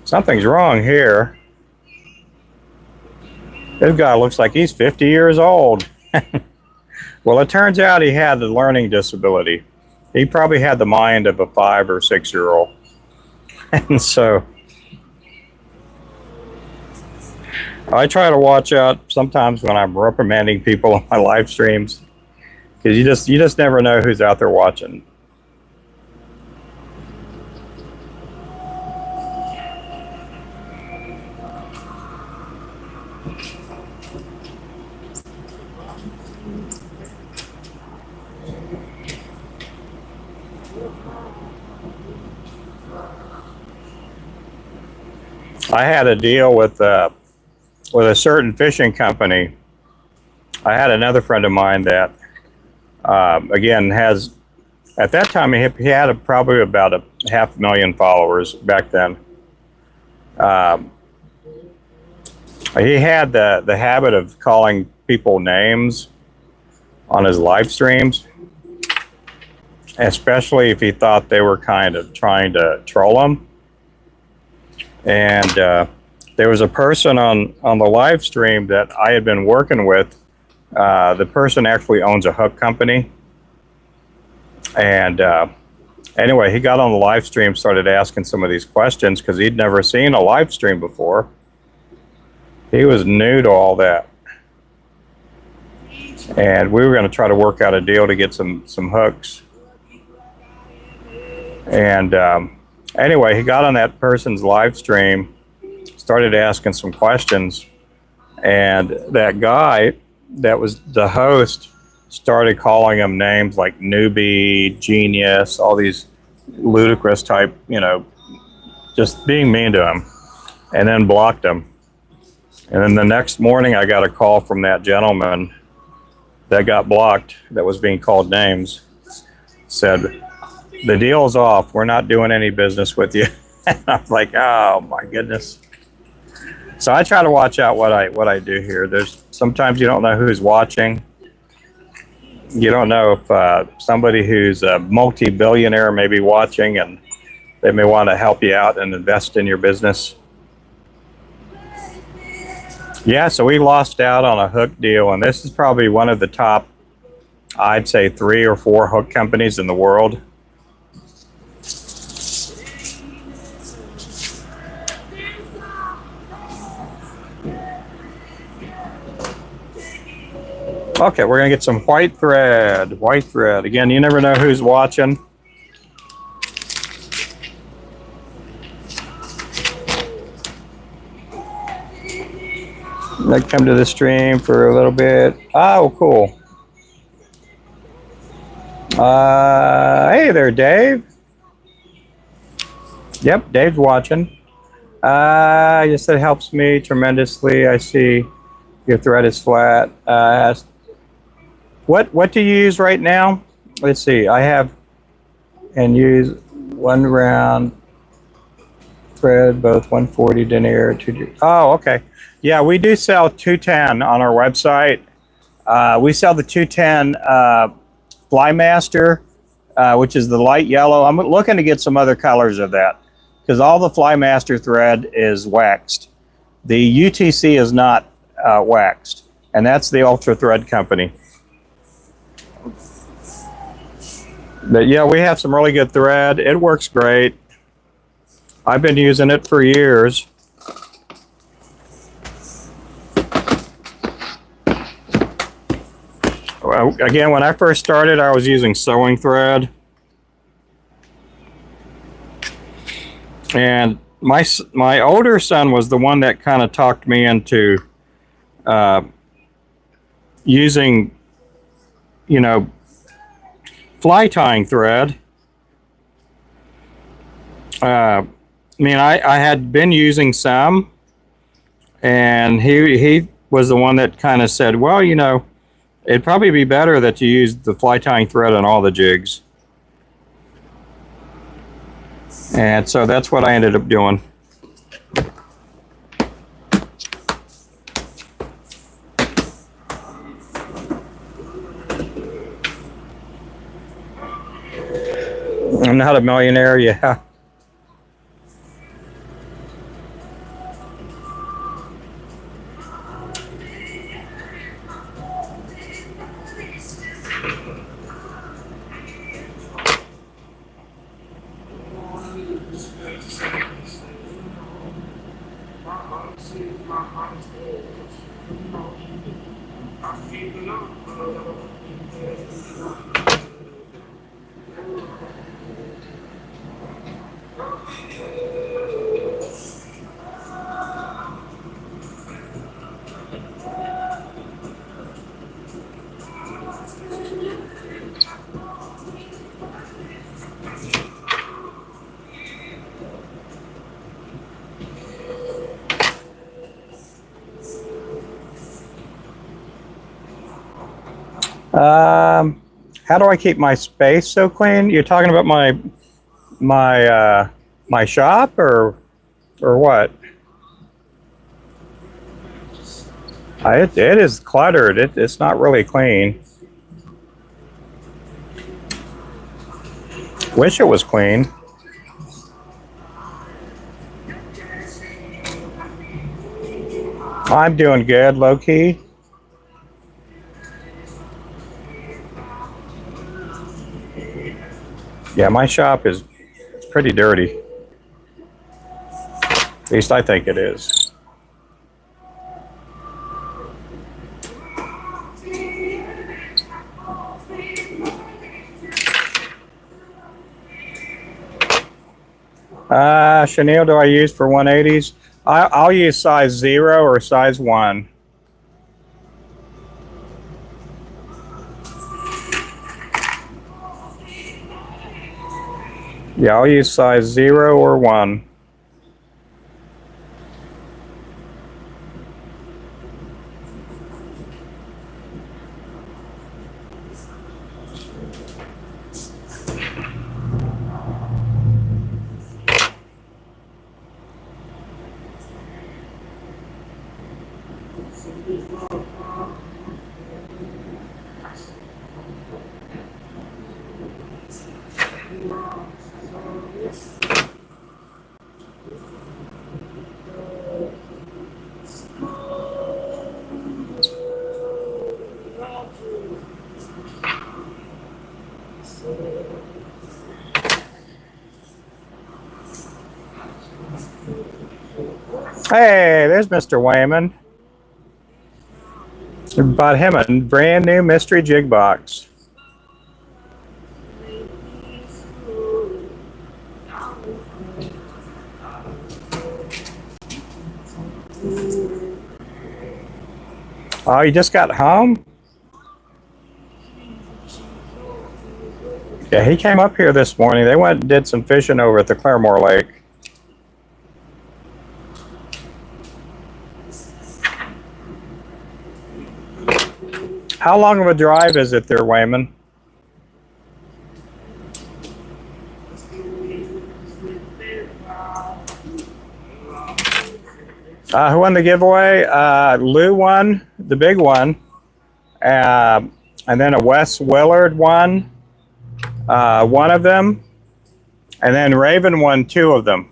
something's wrong here. This guy looks like he's 50 years old. Well, it turns out he had a learning disability. He probably had the mind of a 5 or 6-year-old. And so I try to watch out sometimes when I'm reprimanding people on my live streams, because you just never know who's out there watching. I had a deal with a certain fishing company. I had another friend of mine that, again, has, at that time, he had probably about 500,000 followers back then. He had the habit of calling people names on his live streams. especially if he thought they were kind of trying to troll him. And there was a person on the live stream that I had been working with. The person actually owns a hook company. And anyway, he got on the live stream, started asking some of these questions because he'd never seen a live stream before. He was new to all that. And we were going to try to work out a deal to get some hooks. And anyway, he got on that person's live stream, started asking some questions, and that guy that was the host started calling him names like newbie, genius, all these ludicrous type, just being mean to him, and then blocked him. And then the next morning I got a call from that gentleman that got blocked, that was being called names, said, the deal's off. We're not doing any business with you. And I'm like, oh my goodness. So I try to watch out what I do here. There's sometimes you don't know who's watching. You don't know if somebody who's a multi-billionaire may be watching and they may want to help you out and invest in your business. Yeah, so we lost out on a hook deal, and this is probably one of the top, I'd say 3 or 4 hook companies in the world. Okay, we're gonna get some white thread. White thread. Again, you never know who's watching. They come to the stream for a little bit. Oh, cool. Hey there, Dave. Yep, Dave's watching. Yes, it helps me tremendously. I see your thread is flat. What do you use right now? Let's see. I have and use 1 round thread, both 140 denier. 2. Oh, okay. Yeah, we do sell 210 on our website. We sell the 210 Flymaster, which is the light yellow. I'm looking to get some other colors of that because all the Flymaster thread is waxed. The UTC is not waxed, and that's the Ultra Thread Company. But yeah, we have some really good thread. It works great. I've been using it for years. Well, again, when I first started, I was using sewing thread. And my older son was the one that kind of talked me into using, fly tying thread. I had been using some, and he was the one that kind of said, well, it'd probably be better that you use the fly tying thread on all the jigs. And so that's what I ended up doing. I'm not a millionaire, yeah. How do I keep my space so clean? You're talking about my shop or what? It is cluttered. It's not really clean. Wish it was clean. I'm doing good, low key. Yeah, my shop is pretty dirty. At least I think it is. Chenille do I use for 180s? I'll use size 0 or size 1. Yeah, I'll use size 0 or 1. Hey, there's Mr. Wayman. Bought him a brand new mystery jig box. Oh, you just got home? Yeah, he came up here this morning. They went and did some fishing over at the Claremore Lake. How long of a drive is it there, Wayman? Who won the giveaway? Lou won the big one. And then a Wes Willard won one of them. And then Raven won 2 of them.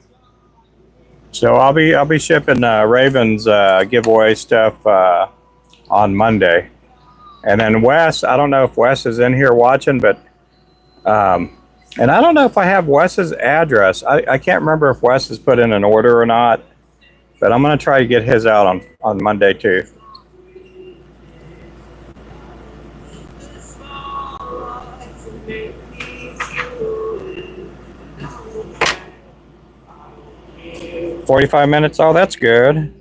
So I'll be shipping Raven's giveaway stuff on Monday. And then Wes, I don't know if Wes is in here watching, but and I don't know if I have Wes's address. I can't remember if Wes has put in an order or not, but I'm going to try to get his out on Monday too. $45. Oh, that's good.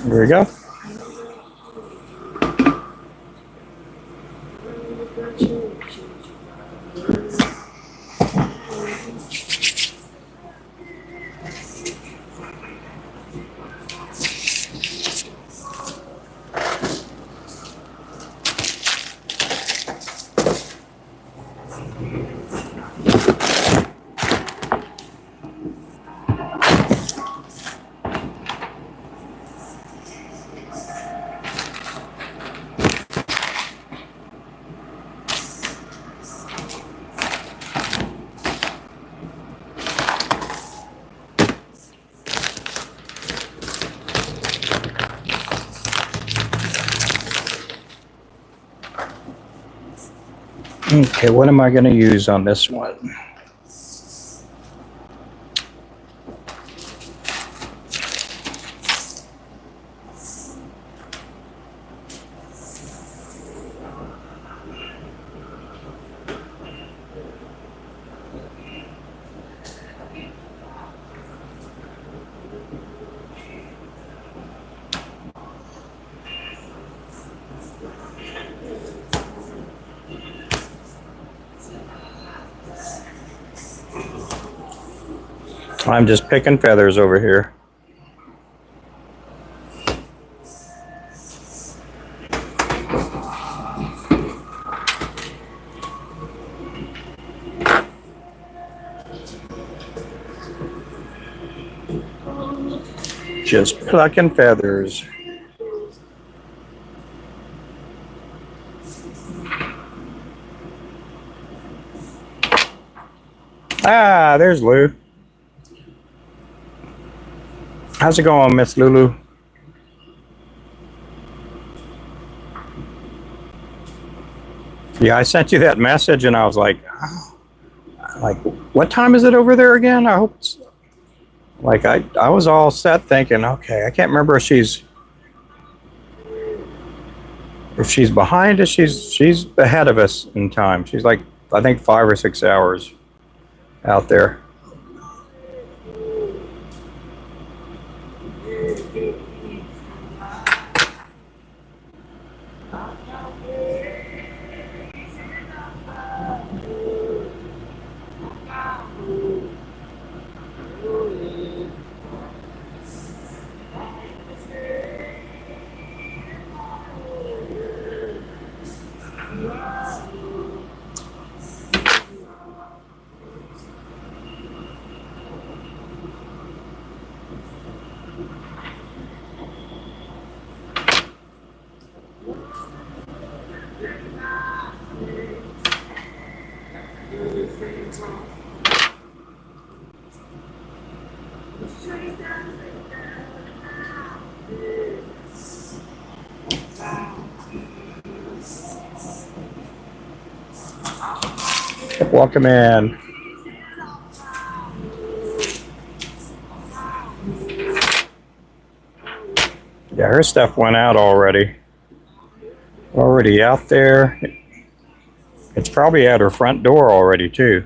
Here we go. Okay, what am I going to use on this one? I'm just picking feathers over here. Just plucking feathers. Ah, there's Lou. How's it going, Miss Lulu? Yeah, I sent you that message and I was like, oh, what time is it over there again? I hope it's like I was all set thinking, okay, I can't remember if she's behind us. She's ahead of us in time. She's like, I think 5 or 6 hours out there. Welcome in. Yeah, her stuff went out already. Already out there. It's probably at her front door already, too.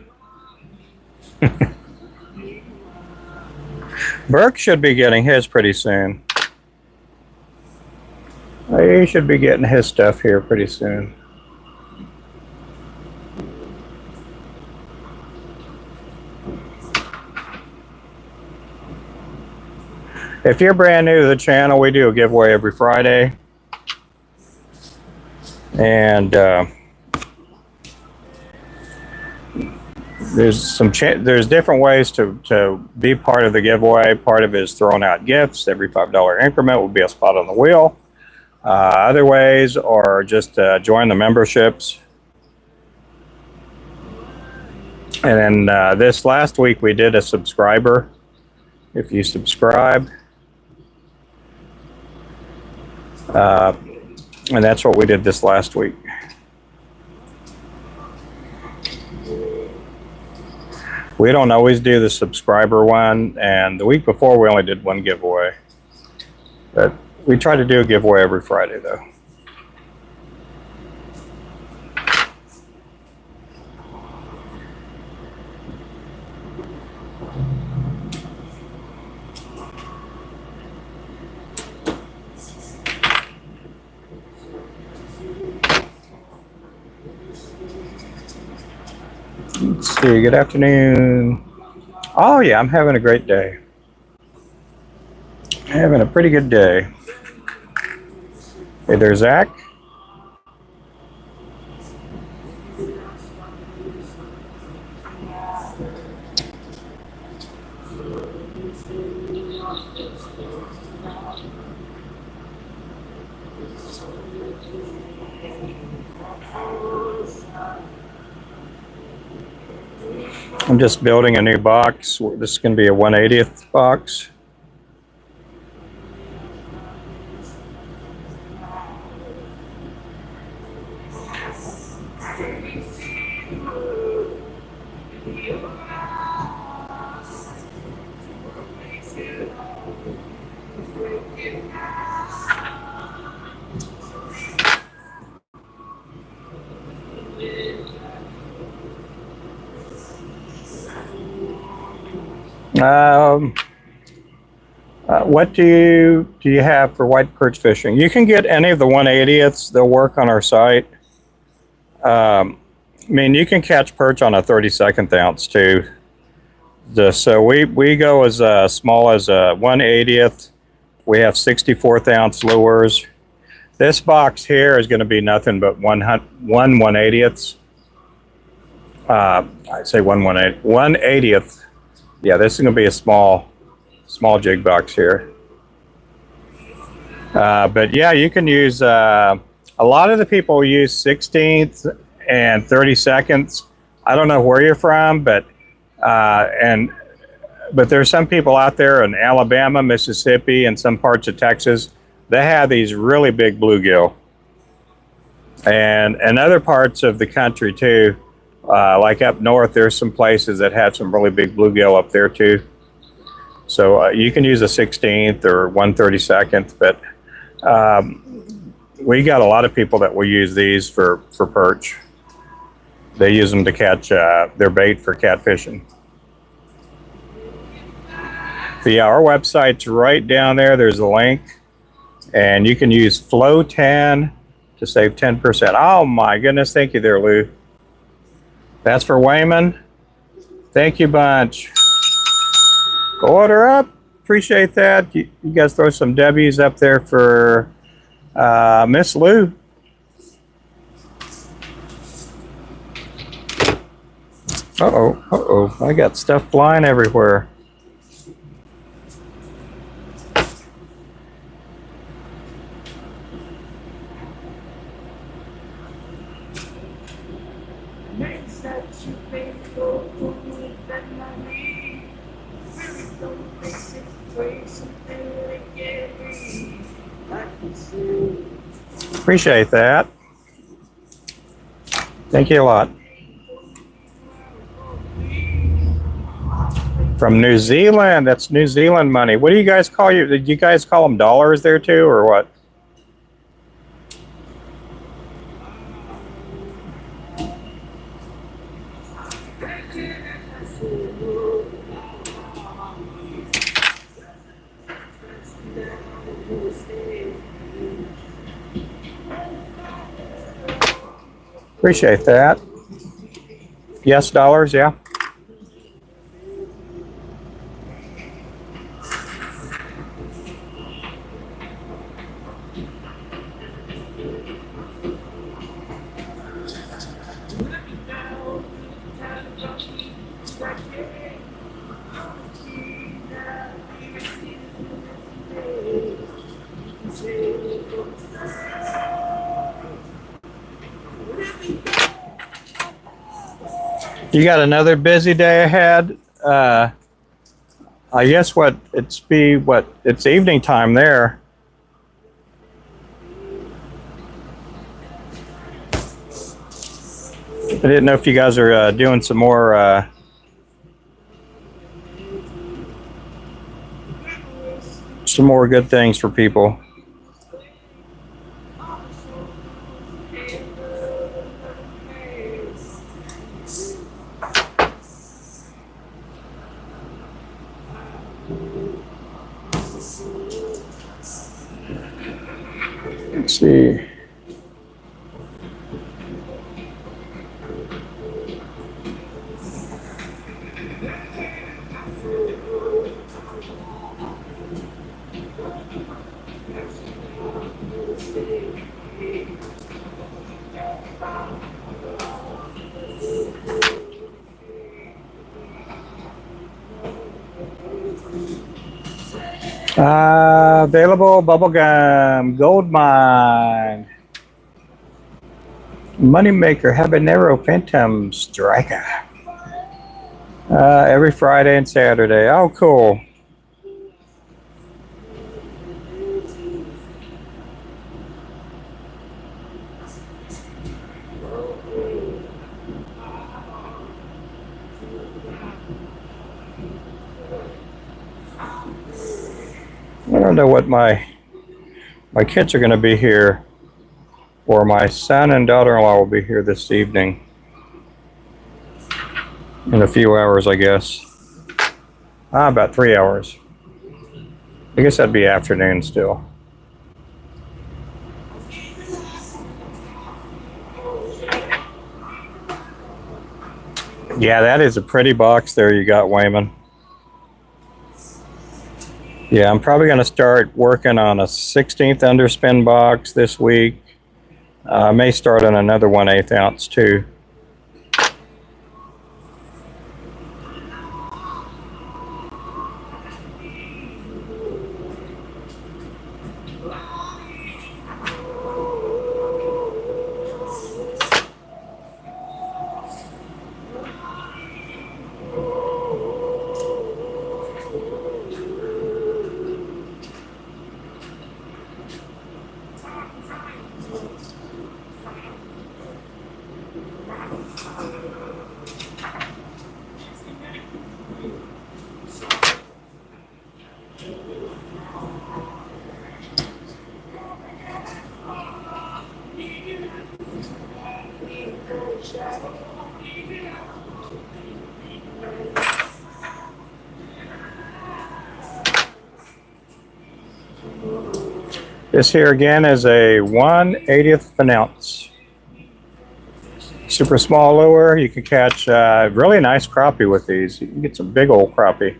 Burke should be getting his pretty soon. He should be getting his stuff here pretty soon. If you're brand new to the channel, we do a giveaway every Friday. And there's different ways to be part of the giveaway. Part of it is throwing out gifts. Every $5 increment will be a spot on the wheel. Other ways are just join the memberships. And then this last week we did a subscriber. If you subscribe, and that's what we did this last week. We don't always do the subscriber one, and the week before we only did one giveaway. But we try to do a giveaway every Friday, though. Let's see, good afternoon. Oh yeah, I'm having a great day. Having a pretty good day. Hey there, Zach. I'm just building a new box. This is going to be a 1/80th box. What do you have for white perch fishing? You can get any of the 1/80ths. They'll work on our site. I mean, you can catch perch on a 32nd ounce too. So we go as small as a 1/80th. We have 64th ounce lures. This box here is going to be nothing but 1/80ths. I say 1/80th. Yeah, this is going to be a small jig box here. But yeah, you can use, a lot of the people use 16th and 32nds. I don't know where you're from, but there's some people out there in Alabama, Mississippi, and some parts of Texas. They have these really big bluegill. And other parts of the country too, like up north, there's some places that have some really big bluegill up there too. So you can use a 16th or 1/32nd, but we got a lot of people that will use these for perch. They use them to catch their bait for catfishing. So yeah, our website's right down there. There's a link, and you can use Flow 10 to save 10%. Oh my goodness, thank you there, Lou. That's for Wayman. Thank you, bunch. Order up. Appreciate that. You guys throw some W's up there for Miss Lou. Uh-oh. I got stuff flying everywhere. Appreciate that. Thank you a lot. From New Zealand. That's New Zealand money. What do you guys call you? Did you guys call them dollars there too, or what? Appreciate that. Yes, dollars, yeah. You got another busy day ahead. I guess it's evening time there. I didn't know if you guys are doing some more good things for people. Let's see. Available bubblegum, gold mine, moneymaker, habanero, phantom, striker. Every Friday and Saturday. Oh, cool. I don't know what my kids are going to be here, or my son and daughter-in-law will be here this evening. In a few hours, I guess. About 3 hours. I guess that'd be afternoon still. Yeah, that is a pretty box there you got, Wayman. Yeah, I'm probably going to start working on a 16th underspin box this week. I may start on another 1/8 ounce too. This here again is a 1/80th of an ounce. Super small lure. You can catch really nice crappie with these. You can get some big old crappie.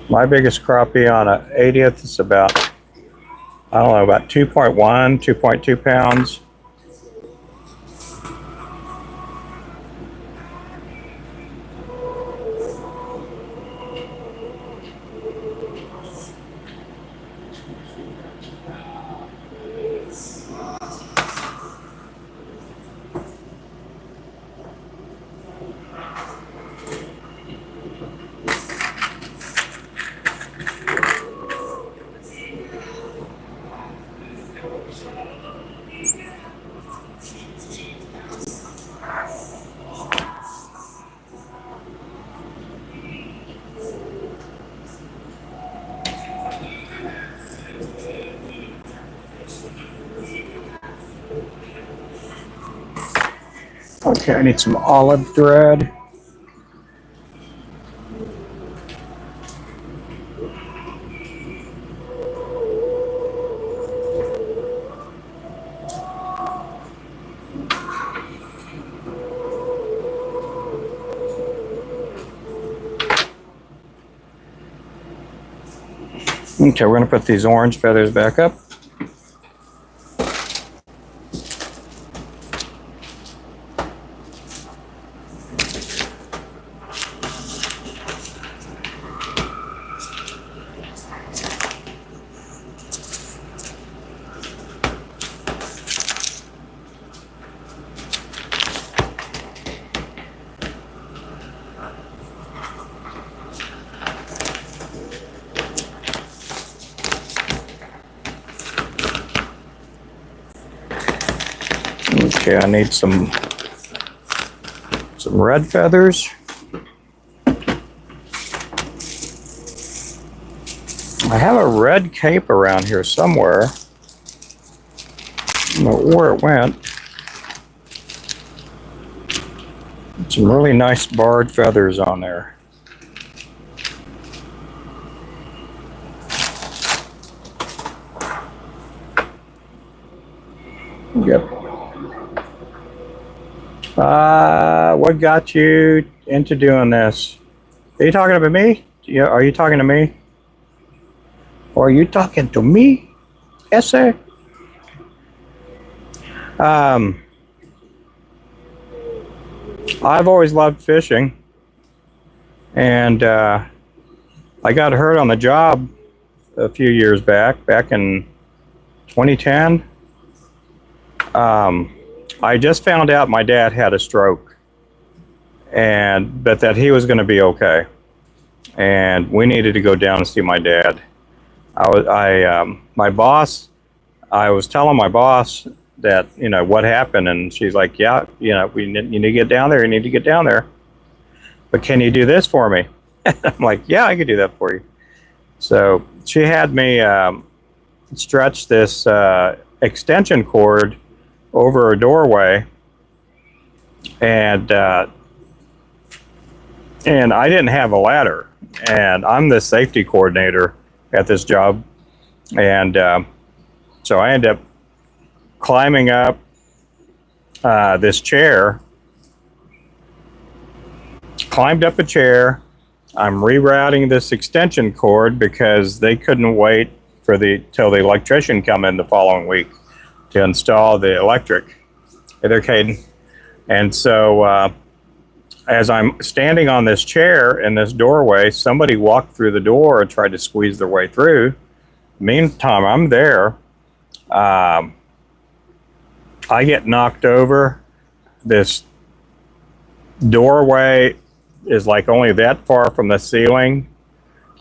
My biggest crappie on a 80th is about, I don't know, about 2.1, 2.2 pounds. Okay, I need some olive thread. Okay, we're going to put these orange feathers back up. Okay, I need some red feathers. I have a red cape around here somewhere. I don't know where it went. Some really nice barred feathers on there. Yep. What got you into doing this? Are you talking about me? Yeah, are you talking to me? Or are you talking to me? Yes, sir. I've always loved fishing, and I got hurt on the job a few years back in 2010. I just found out my dad had a stroke, but that he was going to be okay, and we needed to go down and see my dad. My boss, I was telling my boss that, what happened, and she's like, yeah, you need to get down there. You need to get down there. But can you do this for me? I'm like, yeah, I could do that for you. So she had me stretch this extension cord over a doorway, and I didn't have a ladder, and I'm the safety coordinator at this job, and so I ended up climbing up this chair, climbed up a chair. I'm rerouting this extension cord because they couldn't wait till the electrician come in the following week to install the electric. Hey there, Caden. And so as I'm standing on this chair in this doorway, somebody walked through the door and tried to squeeze their way through. Meantime, I'm there. I get knocked over. This doorway is like only that far from the ceiling.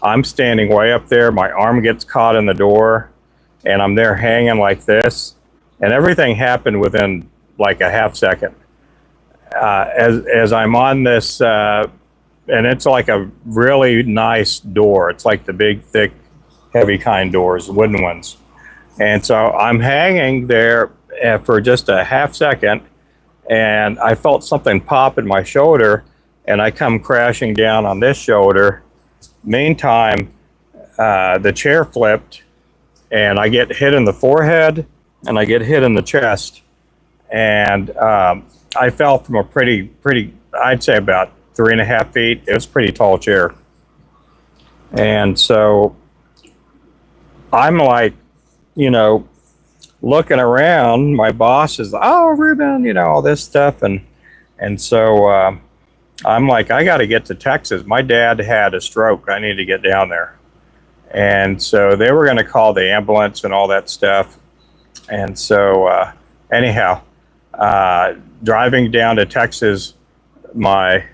I'm standing way up there. My arm gets caught in the door, and I'm there hanging like this. And everything happened within like a half second. As I'm on this, and it's like a really nice door. It's like the big, thick, heavy kind doors, wooden ones. And so I'm hanging there for just a half second, and I felt something pop in my shoulder, and I come crashing down on this shoulder. Meantime, the chair flipped, and I get hit in the forehead, and I get hit in the chest, and I fell from a pretty, I'd say about 3.5 feet. It was a pretty tall chair. And so I'm like, looking around. My boss is, oh, Ruben, all this stuff. And so I'm like, I got to get to Texas. My dad had a stroke. I need to get down there. And so they were going to call the ambulance and all that stuff. And so anyhow, driving down to Texas, my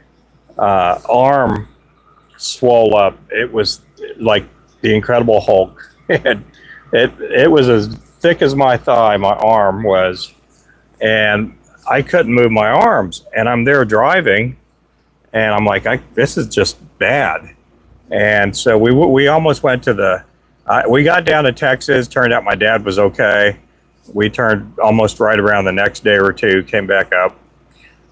arm swole up. It was like the Incredible Hulk. It was as thick as my thigh, my arm was, and I couldn't move my arms. And I'm there driving, and I'm like, this is just bad. And so we almost went to we got down to Texas. Turned out my dad was okay. We turned almost right around the next day or two, came back up,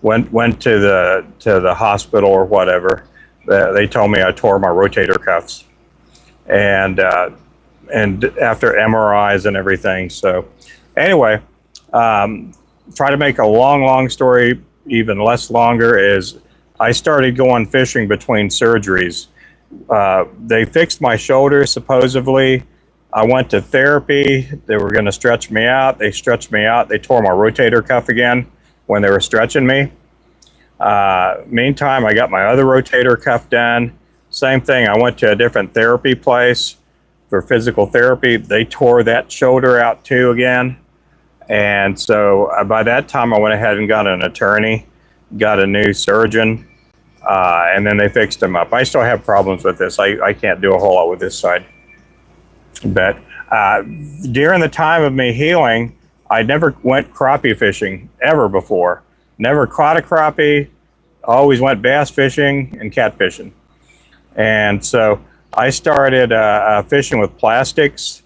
went to the hospital or whatever. They told me I tore my rotator cuffs, and after MRIs and everything. So anyway, try to make a long story even less longer is I started going fishing between surgeries. They fixed my shoulder supposedly. I went to therapy. They were going to stretch me out. They stretched me out. They tore my rotator cuff again when they were stretching me. Meantime, I got my other rotator cuff done. Same thing. I went to a different therapy place for physical therapy. They tore that shoulder out too again. And so by that time, I went ahead and got an attorney, got a new surgeon, and then they fixed him up. I still have problems with this. I can't do a whole lot with this side. But during the time of me healing, I never went crappie fishing ever before. Never caught a crappie. Always went bass fishing and catfishing. And so I started fishing with plastics.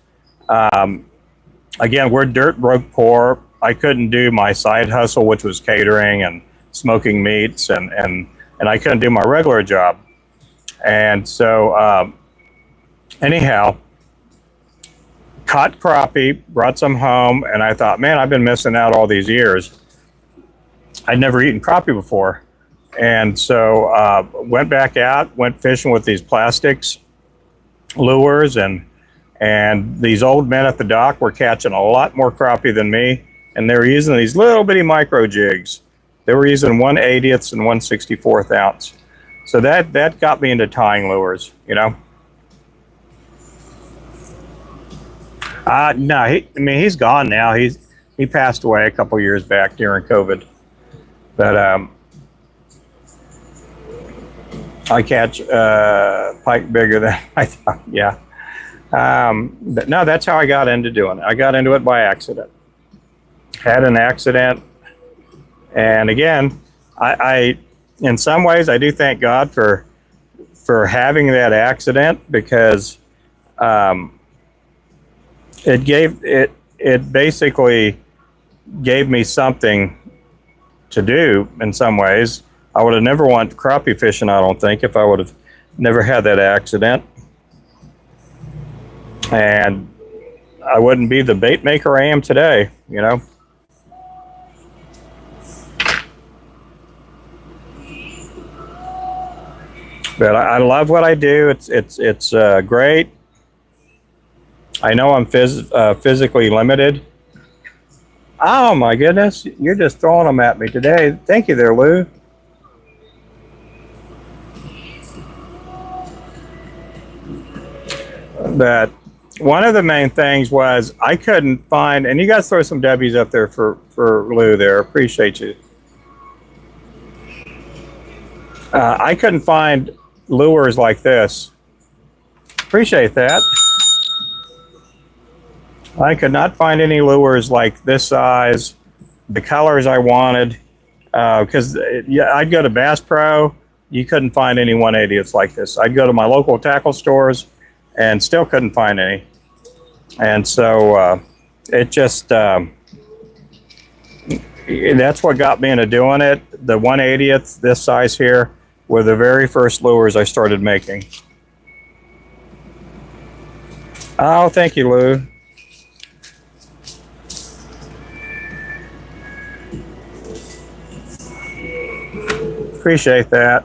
Again, we're dirt broke poor. I couldn't do my side hustle, which was catering and smoking meats, and I couldn't do my regular job. And so anyhow, caught crappie, brought some home, and I thought, man, I've been missing out all these years. I'd never eaten crappie before. And so went back out, went fishing with these plastics lures, and these old men at the dock were catching a lot more crappie than me, and they were using these little bitty micro jigs. They were using 1/80th and 1/64th ounce. So that got me into tying lures, No, I mean, he's gone now. He passed away a couple years back during COVID. But I catch pike bigger than I thought. Yeah. But no, that's how I got into doing it. I got into it by accident. Had an accident, and again, I in some ways I do thank God for having that accident, because it basically gave me something to do in some ways. I would have never went crappie fishing, I don't think, if I would have never had that accident. And I wouldn't be the bait maker I am today, you know. But I love what I do. It's great. I know I'm physically limited. Oh my goodness, you're just throwing them at me today. Thank you there, Lou. But one of the main things was I couldn't find, and you guys throw some W's up there for Lou there. Appreciate you. I couldn't find lures like this. Appreciate that. I could not find any lures like this size, the colors I wanted, because yeah, I'd go to Bass Pro, you couldn't find any 180ths like this. I'd go to my local tackle stores and still couldn't find any. And so it just, that's what got me into doing it. The 180th, this size here, were the very first lures I started making. Oh, thank you, Lou. Appreciate that.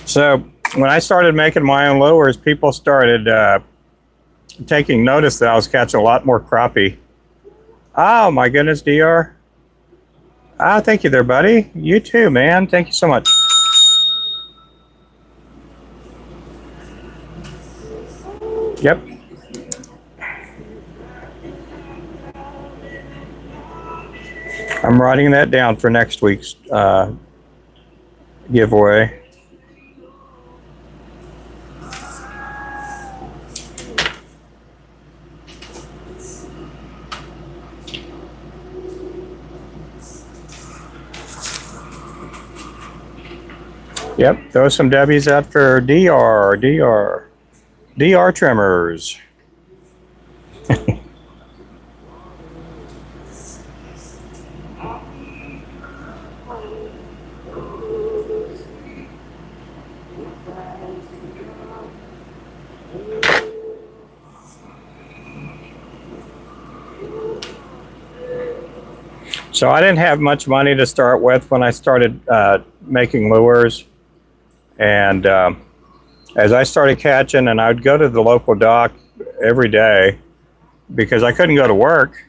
So when I started making my own lures, people started taking notice that I was catching a lot more crappie. Oh my goodness, DR. Ah, thank you there, buddy. You too, man. Thank you so much. Yep. I'm writing that down for next week's giveaway. Yep, throw some W's out for DR trimmers. So I didn't have much money to start with when I started making lures. And as I started catching, and I would go to the local dock every day because I couldn't go to work,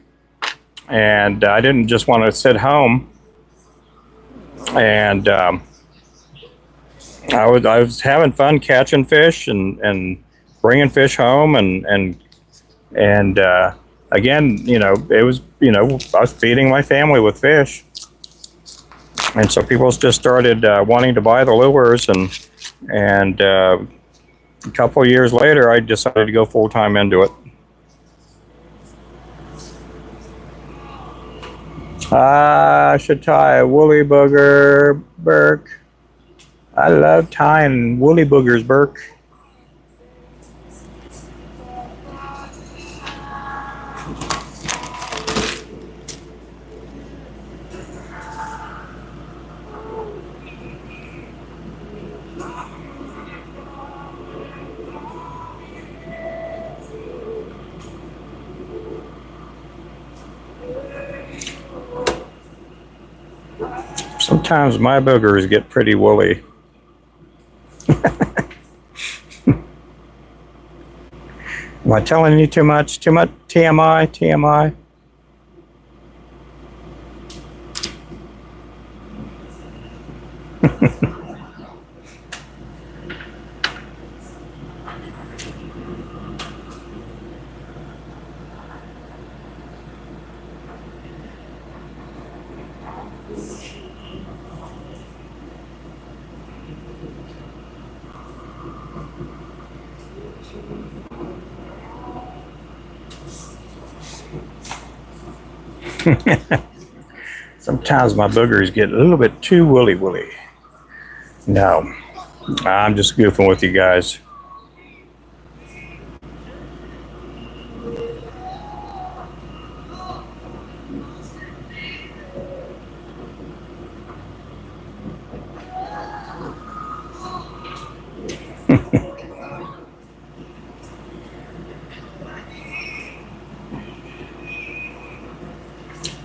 and I didn't just want to sit home. And I was having fun catching fish and bringing fish home, and again, you know, it was, you know, I was feeding my family with fish. And so people just started wanting to buy the lures, and a couple of years later, I decided to go full-time into it. I should tie a woolly booger, Burke. I love tying woolly boogers, Burke. Sometimes my boogers get pretty woolly. Am I telling you too much? Too much TMI? TMI? Sometimes my boogers get a little bit too woolly. No, I'm just goofing with you guys.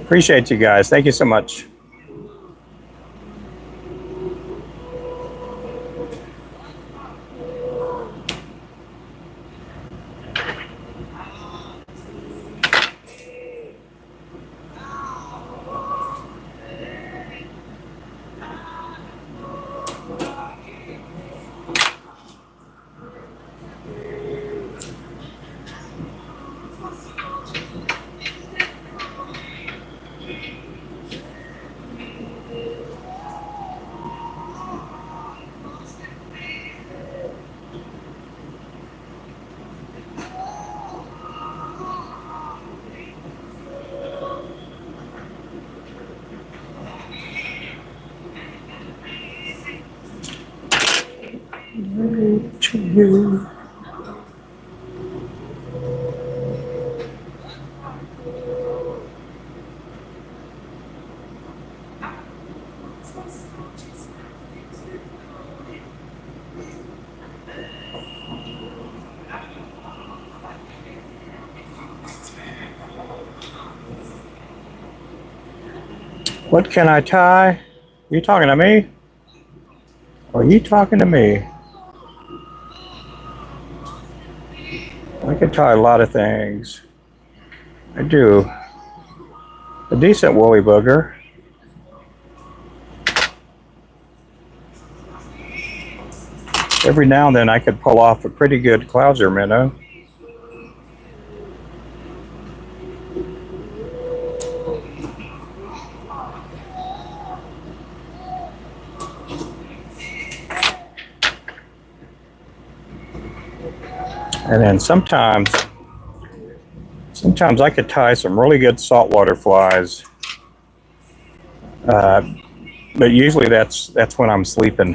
Appreciate you guys. Thank you so much. To you. What can I tie? Are you talking to me? Are you talking to me? I can tie a lot of things. I do. A decent woolly booger. Every now and then I could pull off a pretty good Clouser minnow. And then sometimes I could tie some really good saltwater flies. But usually that's when I'm sleeping.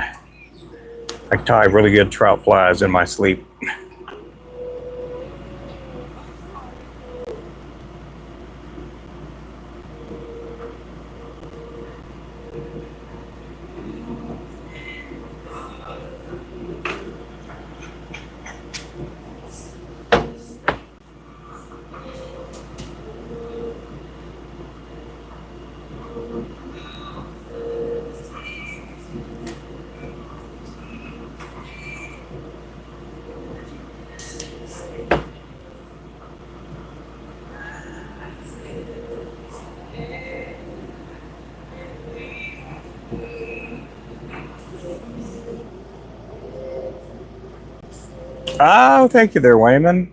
I tie really good trout flies in my sleep. Oh, thank you there, Wayman,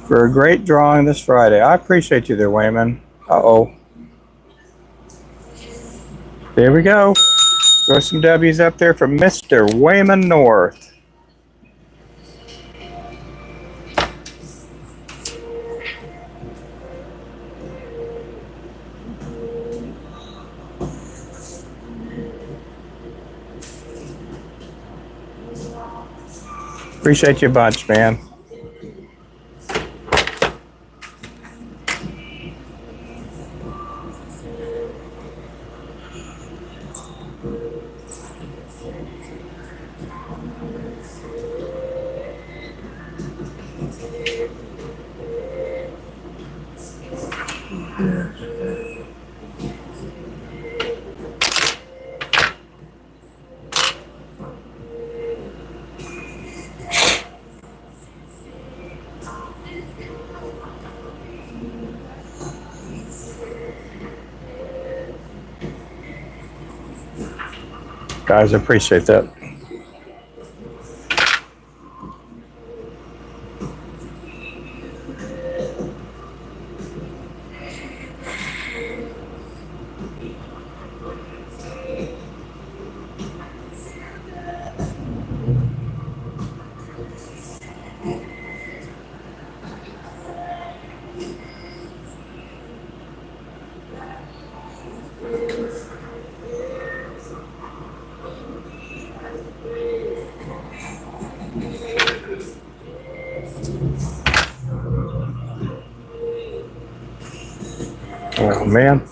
for a great drawing this Friday. I appreciate you there, Wayman. Uh-oh. There we go. Throw some W's up there for Mr. Wayman North. Appreciate you a bunch, man. Guys, I appreciate that. Oh, man.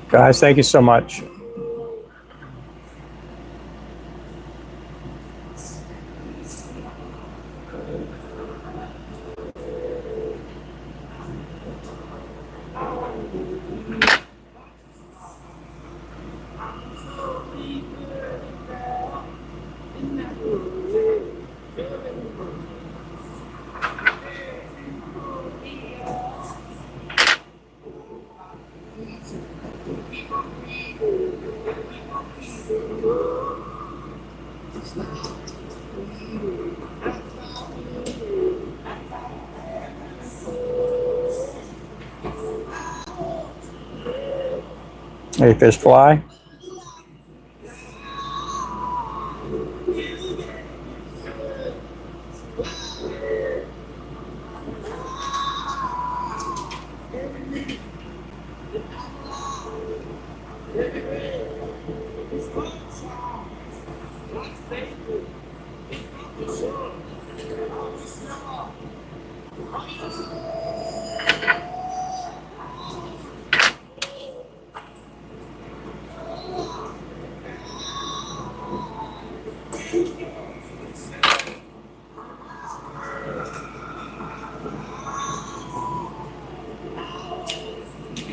Guys, thank you so much. Hey, fish fly.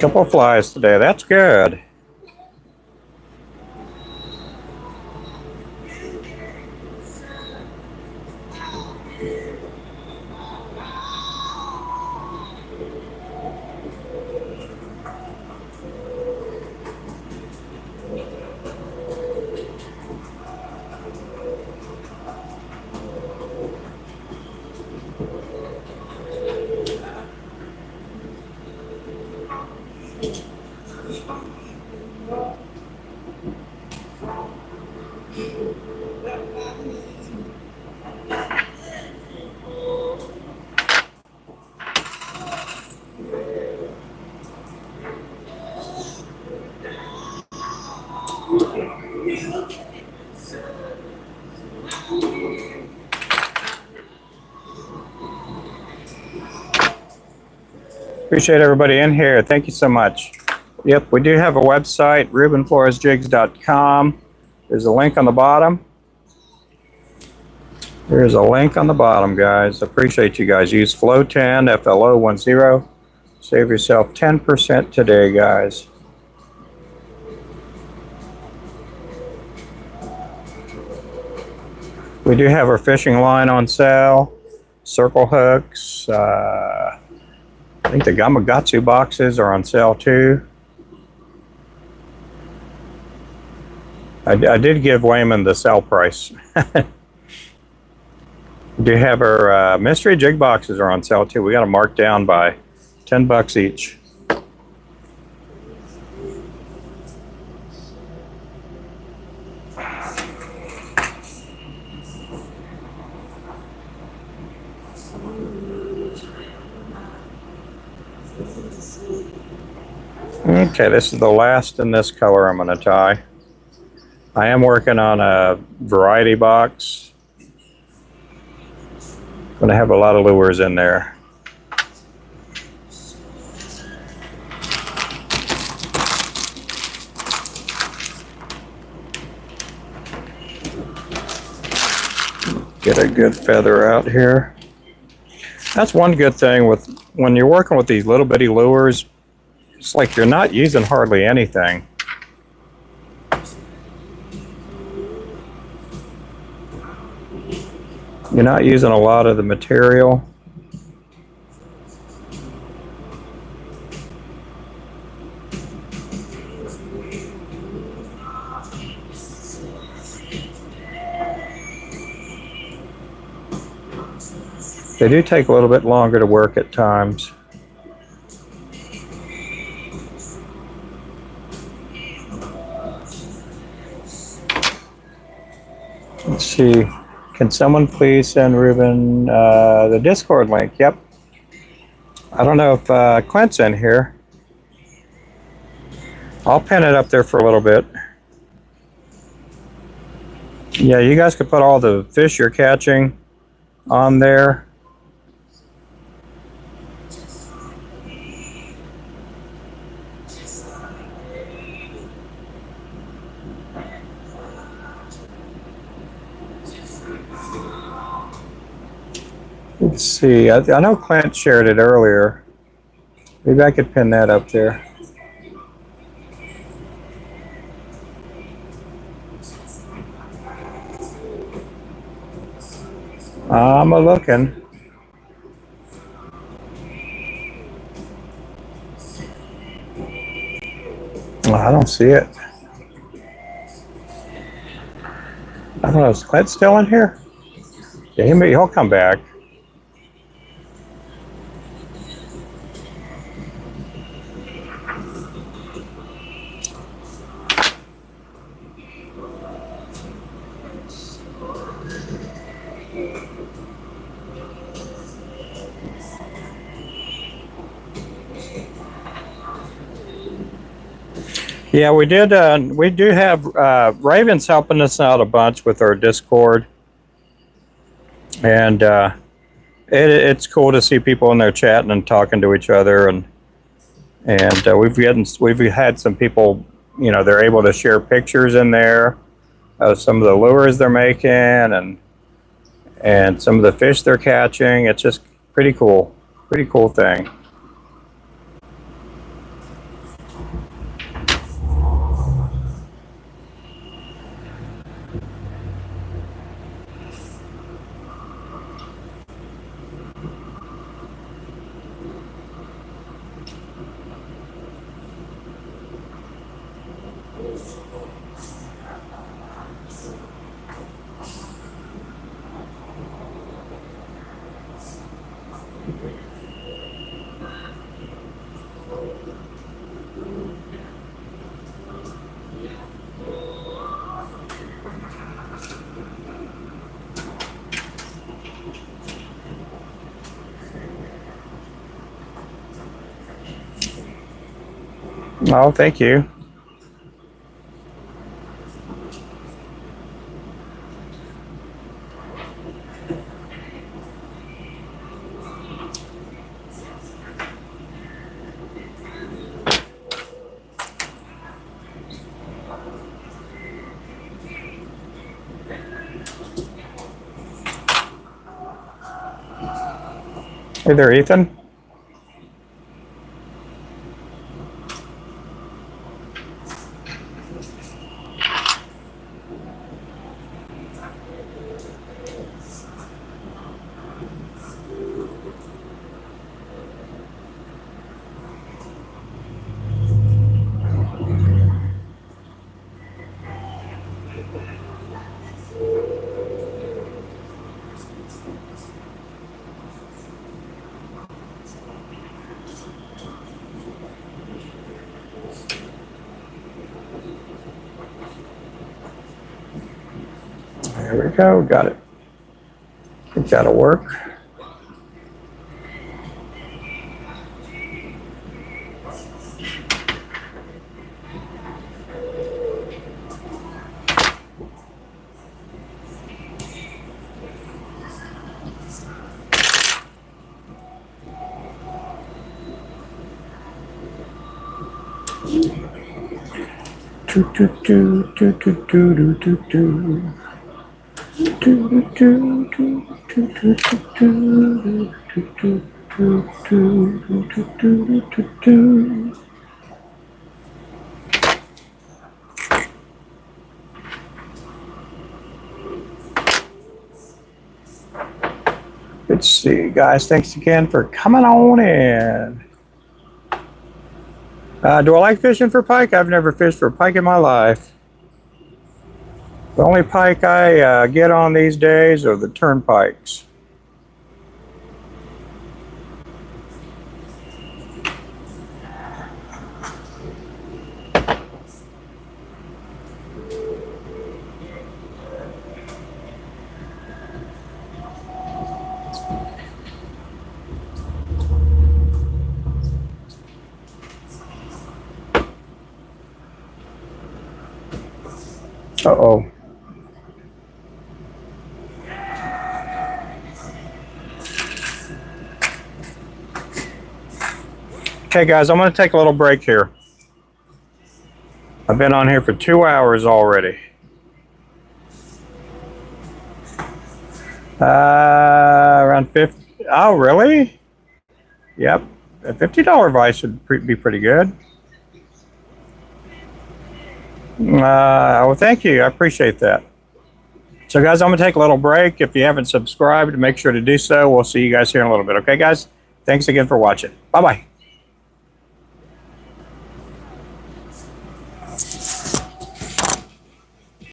Couple of flies today. That's good. Appreciate everybody in here. Thank you so much. Yep, we do have a website, rubenfloresjigs.com. There's a link on the bottom. There's a link on the bottom, guys. Appreciate you guys. Use FLO10, FLO10. Save yourself 10% today, guys. We do have our fishing line on sale. Circle hooks. I think the Gamakatsu boxes are on sale too. I did give Wayman the sale price. We do have our mystery jig boxes are on sale too. We got them marked down by $10 each. Okay, this is the last in this color I'm going to tie. I am working on a variety box. Going to have a lot of lures in there. Get a good feather out here. That's one good thing with when you're working with these little bitty lures. It's like you're not using hardly anything. You're not using a lot of the material. They do take a little bit longer to work at times. Let's see. Can someone please send Ruben the Discord link? Yep. I don't know if Clint's in here. I'll pin it up there for a little bit. Yeah, you guys could put all the fish you're catching on there. Let's see. I know Clint shared it earlier. Maybe I could pin that up there. I'm looking. Oh, I don't see it. I don't know. Is Clint still in here? Yeah, he'll come back. Yeah, we did. We do have Raven's helping us out a bunch with our Discord, and it's cool to see people in there chatting and talking to each other, and we've had some people, you know, they're able to share pictures in there of some of the lures they're making and some of the fish they're catching. It's just pretty cool thing. Oh, thank you. Hey there, Ethan. There we go, got it. I think that'll work. Do, do, do, do, do, do, do, do. Let's see, guys. Thanks again for coming on in. Do I like fishing for pike? I've never fished for pike in my life. The only pike I get on these days are the turnpikes. Uh-oh. Okay, guys, I'm going to take a little break here. I've been on here for 2 hours already. Around 50. Oh, really? Yep. A $50 vice would be pretty good. Well, thank you. I appreciate that. So, guys, I'm going to take a little break. If you haven't subscribed, make sure to do so. We'll see you guys here in a little bit. Okay, guys? Thanks again for watching. Bye-bye.